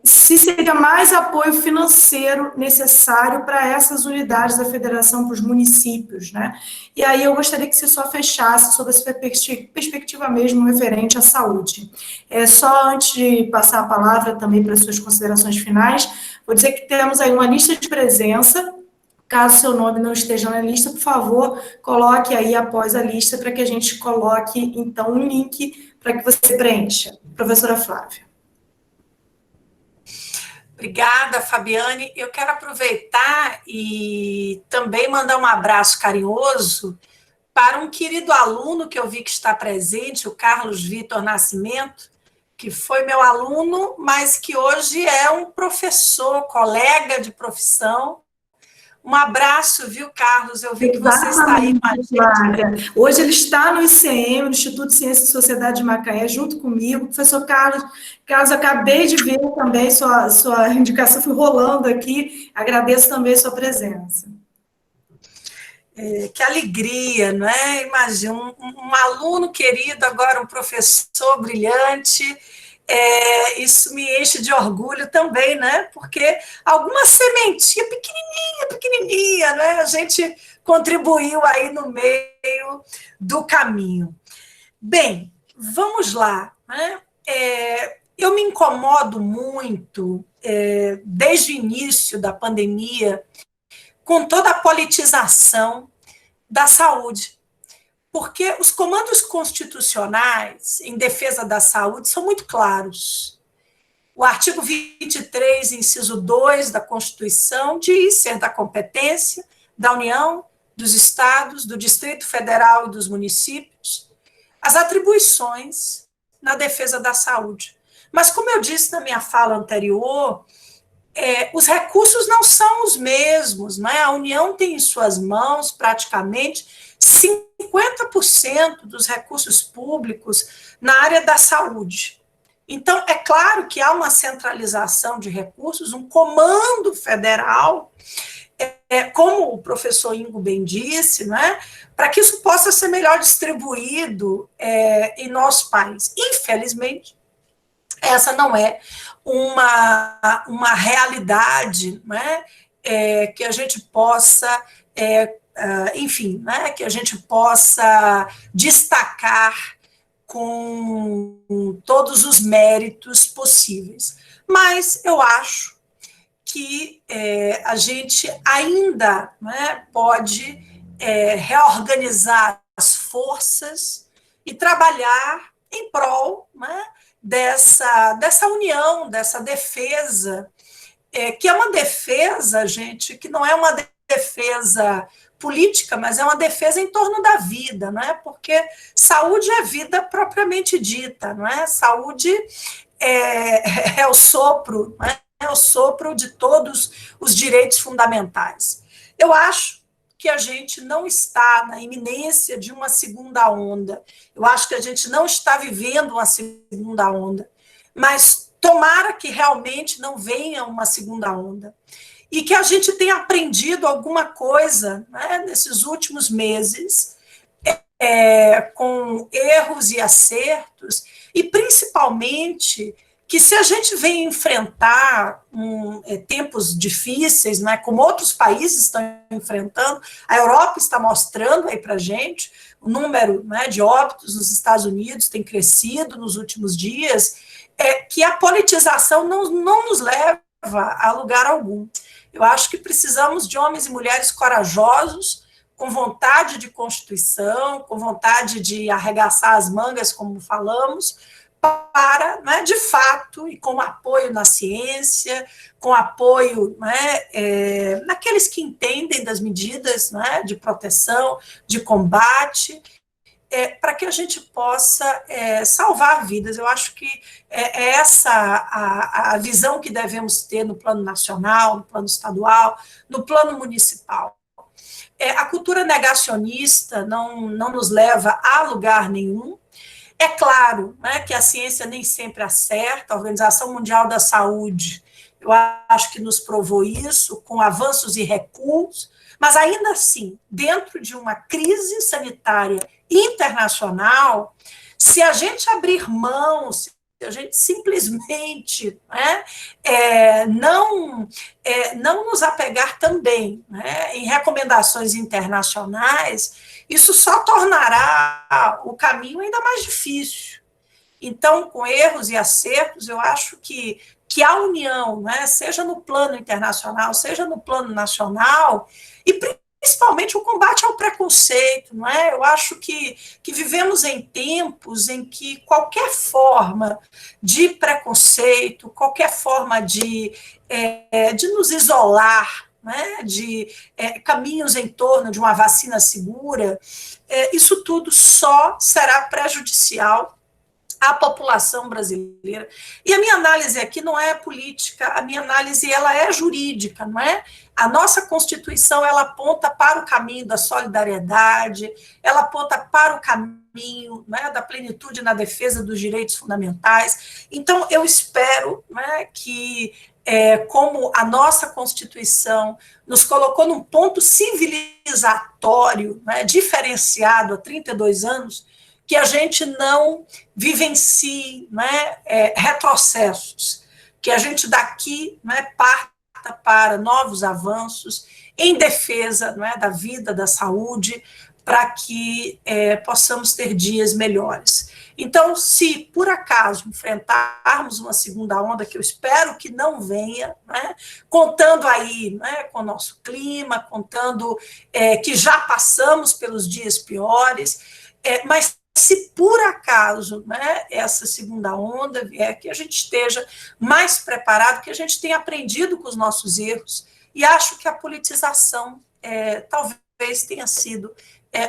se seria mais apoio financeiro necessário para essas unidades da federação, para os municípios, né? E aí eu gostaria que você só fechasse sobre essa perspectiva mesmo referente à saúde. Só antes de passar a palavra também para as suas considerações finais, vou dizer que temos aí uma lista de presença. Caso seu nome não esteja na lista, por favor, coloque aí após a lista para que a gente coloque, então, um link para que você preencha. Professora Flávia. Obrigada, Fabiane. Eu quero aproveitar e também mandar um abraço carinhoso para um querido aluno que eu vi que está presente, o Carlos Vitor Nascimento, que foi meu aluno, mas que hoje é um professor, colega de profissão, Um abraço, viu, Carlos? Eu vi que você está aí com a gente. Flávia. Hoje ele está no ICM, no Instituto de Ciência e Sociedade de Macaé, junto comigo. Professor Carlos, acabei de ver também sua indicação, fui rolando aqui. Agradeço também a sua presença. Que alegria, não é? Imagina, um aluno querido, agora um professor brilhante. Isso me enche de orgulho também, né? Porque alguma sementinha pequenininha, né? A gente contribuiu aí no meio do caminho. Bem, vamos lá, né? Eu me incomodo muito, desde o início da pandemia, com toda a politização da saúde, porque os comandos constitucionais em defesa da saúde são muito claros. O artigo 23, inciso 2 da Constituição, diz ser da competência da União, dos Estados, do Distrito Federal e dos municípios as atribuições na defesa da saúde. Mas, como eu disse na minha fala anterior, os recursos não são os mesmos, não é? A União tem em suas mãos, praticamente, 50% dos recursos públicos na área da saúde. Então, é claro que há uma centralização de recursos, um comando federal, como o professor Ingo bem disse, não é? Para que isso possa ser melhor distribuído em nosso país. Infelizmente, essa não é uma realidade, né, que a gente possa, enfim, né, que a gente possa destacar com todos os méritos possíveis. Mas eu acho que a gente ainda, né, pode reorganizar as forças e trabalhar em prol, né, dessa união, dessa defesa, que é uma defesa, gente, que não é uma defesa política, mas é uma defesa em torno da vida, não é? Porque saúde é vida propriamente dita, não é? Saúde é o sopro, não é? É o sopro de todos os direitos fundamentais. Eu acho que a gente não está na iminência de uma segunda onda. Eu acho que a gente não está vivendo uma segunda onda. Mas tomara que realmente não venha uma segunda onda. E que a gente tenha aprendido alguma coisa, né, nesses últimos meses, com erros e acertos, e principalmente que se a gente vem enfrentar tempos difíceis, né, como outros países estão enfrentando, a Europa está mostrando aí para a gente, o número, né, de óbitos nos Estados Unidos tem crescido nos últimos dias, que a politização não nos leva a lugar algum. Eu acho que precisamos de homens e mulheres corajosos, com vontade de constituição, com vontade de arregaçar as mangas, como falamos, para, né, de fato, e com apoio na ciência, com apoio, né, naqueles que entendem das medidas, né, de proteção, de combate, para que a gente possa salvar vidas. Eu acho que é essa a visão que devemos ter no plano nacional, no plano estadual, no plano municipal. A cultura negacionista não nos leva a lugar nenhum. É claro, né, que a ciência nem sempre acerta, a Organização Mundial da Saúde, eu acho que nos provou isso, com avanços e recuos, mas ainda assim, dentro de uma crise sanitária internacional, se a gente abrir mão, se a gente simplesmente, né, não nos apegar também, né, em recomendações internacionais, isso só tornará o caminho ainda mais difícil. Então, com erros e acertos, eu acho que a união, né, seja no plano internacional, seja no plano nacional, e principalmente o combate ao preconceito, não é? Eu acho que vivemos em tempos em que qualquer forma de preconceito, qualquer forma de nos isolar, né, de caminhos em torno de uma vacina segura, isso tudo só será prejudicial à população brasileira. E a minha análise aqui não é política, a minha análise ela é jurídica, não é? A nossa Constituição ela aponta para o caminho da solidariedade, ela aponta para o caminho, né, da plenitude na defesa dos direitos fundamentais. Então, eu espero, né, que, como a nossa Constituição nos colocou num ponto civilizatório, né, diferenciado há 32 anos, que a gente não vivencie, né, retrocessos, que a gente daqui, né, parta para novos avanços em defesa, né, da vida, da saúde, para que possamos ter dias melhores. Então, se por acaso enfrentarmos uma segunda onda, que eu espero que não venha, né, contando aí, né, com o nosso clima, contando que já passamos pelos dias piores, mas se por acaso, né, essa segunda onda vier, que a gente esteja mais preparado, que a gente tenha aprendido com os nossos erros, e acho que a politização talvez tenha sido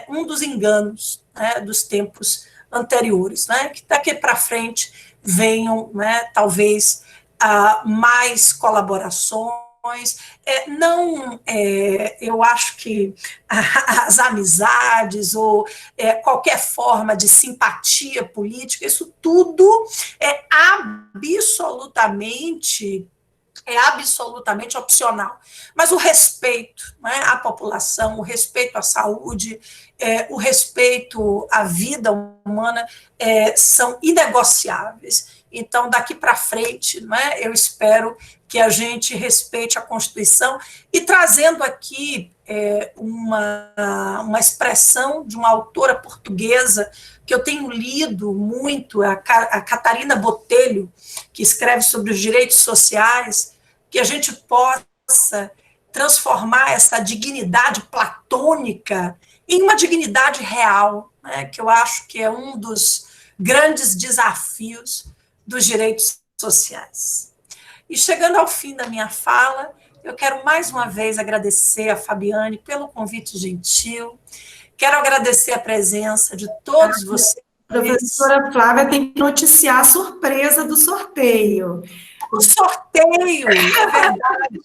um dos enganos, né, dos tempos anteriores, né, que daqui para frente venham, né, talvez mais colaborações. Não, eu acho que as amizades ou qualquer forma de simpatia política, isso tudo é absolutamente opcional. Mas o respeito, né, à população, o respeito à saúde, o respeito à vida humana são inegociáveis. Então, daqui para frente, né, eu espero que a gente respeite a Constituição, e trazendo aqui uma expressão de uma autora portuguesa que eu tenho lido muito, a Catarina Botelho, que escreve sobre os direitos sociais, que a gente possa transformar essa dignidade platônica em uma dignidade real, né, que eu acho que é um dos grandes desafios dos direitos sociais. E chegando ao fim da minha fala, eu quero mais uma vez agradecer a Fabiane pelo convite gentil, quero agradecer a presença de todos vocês. Professora Flávia tem que noticiar a surpresa do sorteio. O sorteio, é verdade.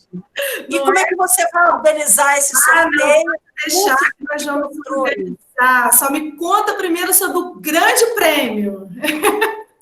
E como é que você vai organizar esse sorteio? Não, deixar que nós vamos organizar. Só me conta primeiro sobre o grande prêmio.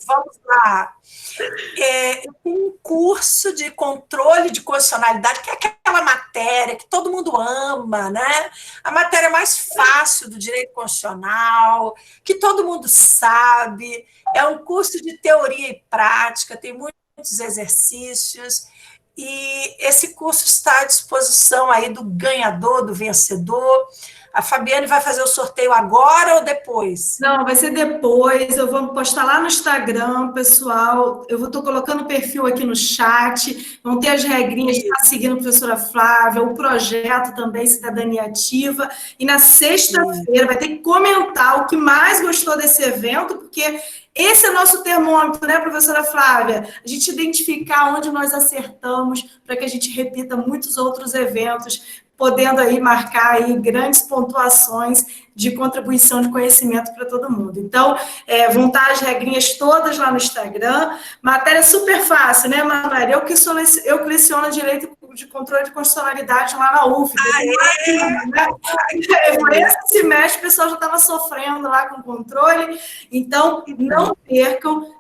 Vamos lá. Eu tenho um curso de controle de constitucionalidade, que é aquela matéria que todo mundo ama, né? A matéria mais fácil do direito constitucional, que todo mundo sabe. É um curso de teoria e prática, tem muitos exercícios, e esse curso está à disposição aí do ganhador, do vencedor. A Fabiane vai fazer o sorteio agora ou depois? Não, vai ser depois. Eu vou postar lá no Instagram, pessoal. Eu estou colocando o perfil aqui no chat. Vão ter as regrinhas de estar seguindo a professora Flávia, o projeto também, Cidadania Ativa. E na sexta-feira vai ter que comentar o que mais gostou desse evento, porque esse é nosso termômetro, né, professora Flávia? A gente identificar onde nós acertamos para que a gente repita muitos outros eventos, podendo aí marcar aí grandes pontuações de contribuição de conhecimento para todo mundo. Então, vão estar as regrinhas todas lá no Instagram. Matéria super fácil, né, Manuela? Eu que leciono direito de controle de constitucionalidade lá na UF. Né? Esse semestre o pessoal já estava sofrendo lá com o controle. Então, não percam.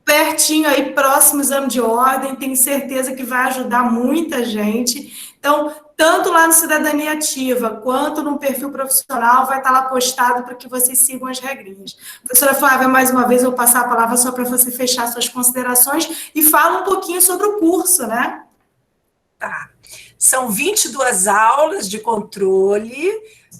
Pertinho aí, próximo exame de ordem, tenho certeza que vai ajudar muita gente. Então, tanto lá no Cidadania Ativa, quanto no perfil profissional, vai estar lá postado para que vocês sigam as regrinhas. Professora Flávia, mais uma vez, eu vou passar a palavra só para você fechar suas considerações e fala um pouquinho sobre o curso, né? Tá. São 22 aulas de controle,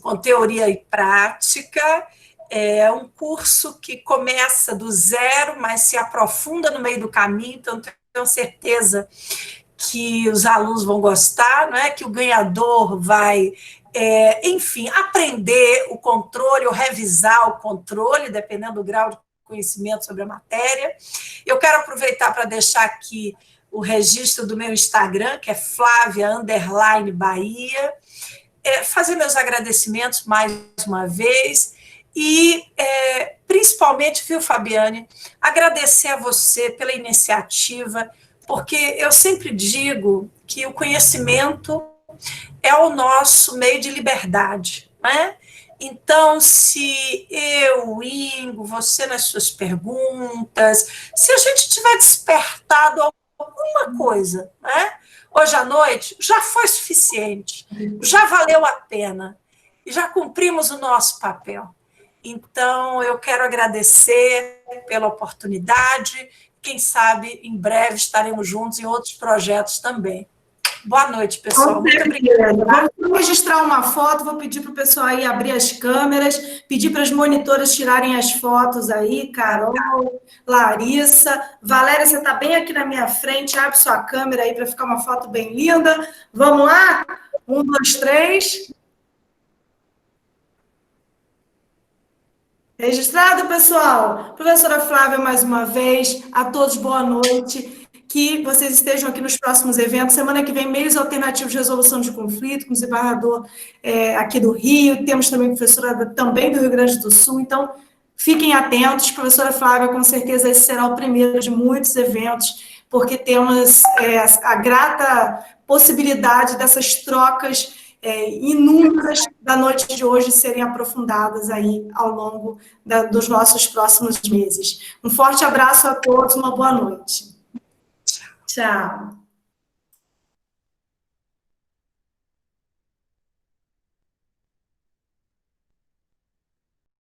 com teoria e prática. É um curso que começa do zero, mas se aprofunda no meio do caminho, então tenho certeza que os alunos vão gostar, não é? Que o ganhador vai, enfim, aprender o controle ou revisar o controle, dependendo do grau de conhecimento sobre a matéria. Eu quero aproveitar para deixar aqui o registro do meu Instagram, que é Flávia_Bahia, fazer meus agradecimentos mais uma vez, E, principalmente, viu, Fabiane, agradecer a você pela iniciativa, porque eu sempre digo que o conhecimento é o nosso meio de liberdade, né? Então, se eu, Ingo, você nas suas perguntas, se a gente tiver despertado alguma coisa, né? Hoje à noite, já foi suficiente, já valeu a pena, e já cumprimos o nosso papel. Então, eu quero agradecer pela oportunidade, quem sabe em breve estaremos juntos em outros projetos também. Boa noite, pessoal. Muito obrigada. Vamos registrar uma foto, vou pedir para o pessoal aí abrir as câmeras, pedir para as monitoras tirarem as fotos aí, Carol, Larissa, Valéria, você está bem aqui na minha frente, abre sua câmera aí para ficar uma foto bem linda. Vamos lá? 1, 2, 3. Registrado, pessoal? Professora Flávia, mais uma vez, a todos boa noite. Que vocês estejam aqui nos próximos eventos. Semana que vem, meios alternativos de resolução de conflito, com o desembargador aqui do Rio, temos também professora também do Rio Grande do Sul, então fiquem atentos, professora Flávia, com certeza esse será o primeiro de muitos eventos, porque temos a grata possibilidade dessas trocas inúmeras da noite de hoje serem aprofundadas aí ao longo dos nossos próximos meses. Um forte abraço a todos, uma boa noite. Tchau.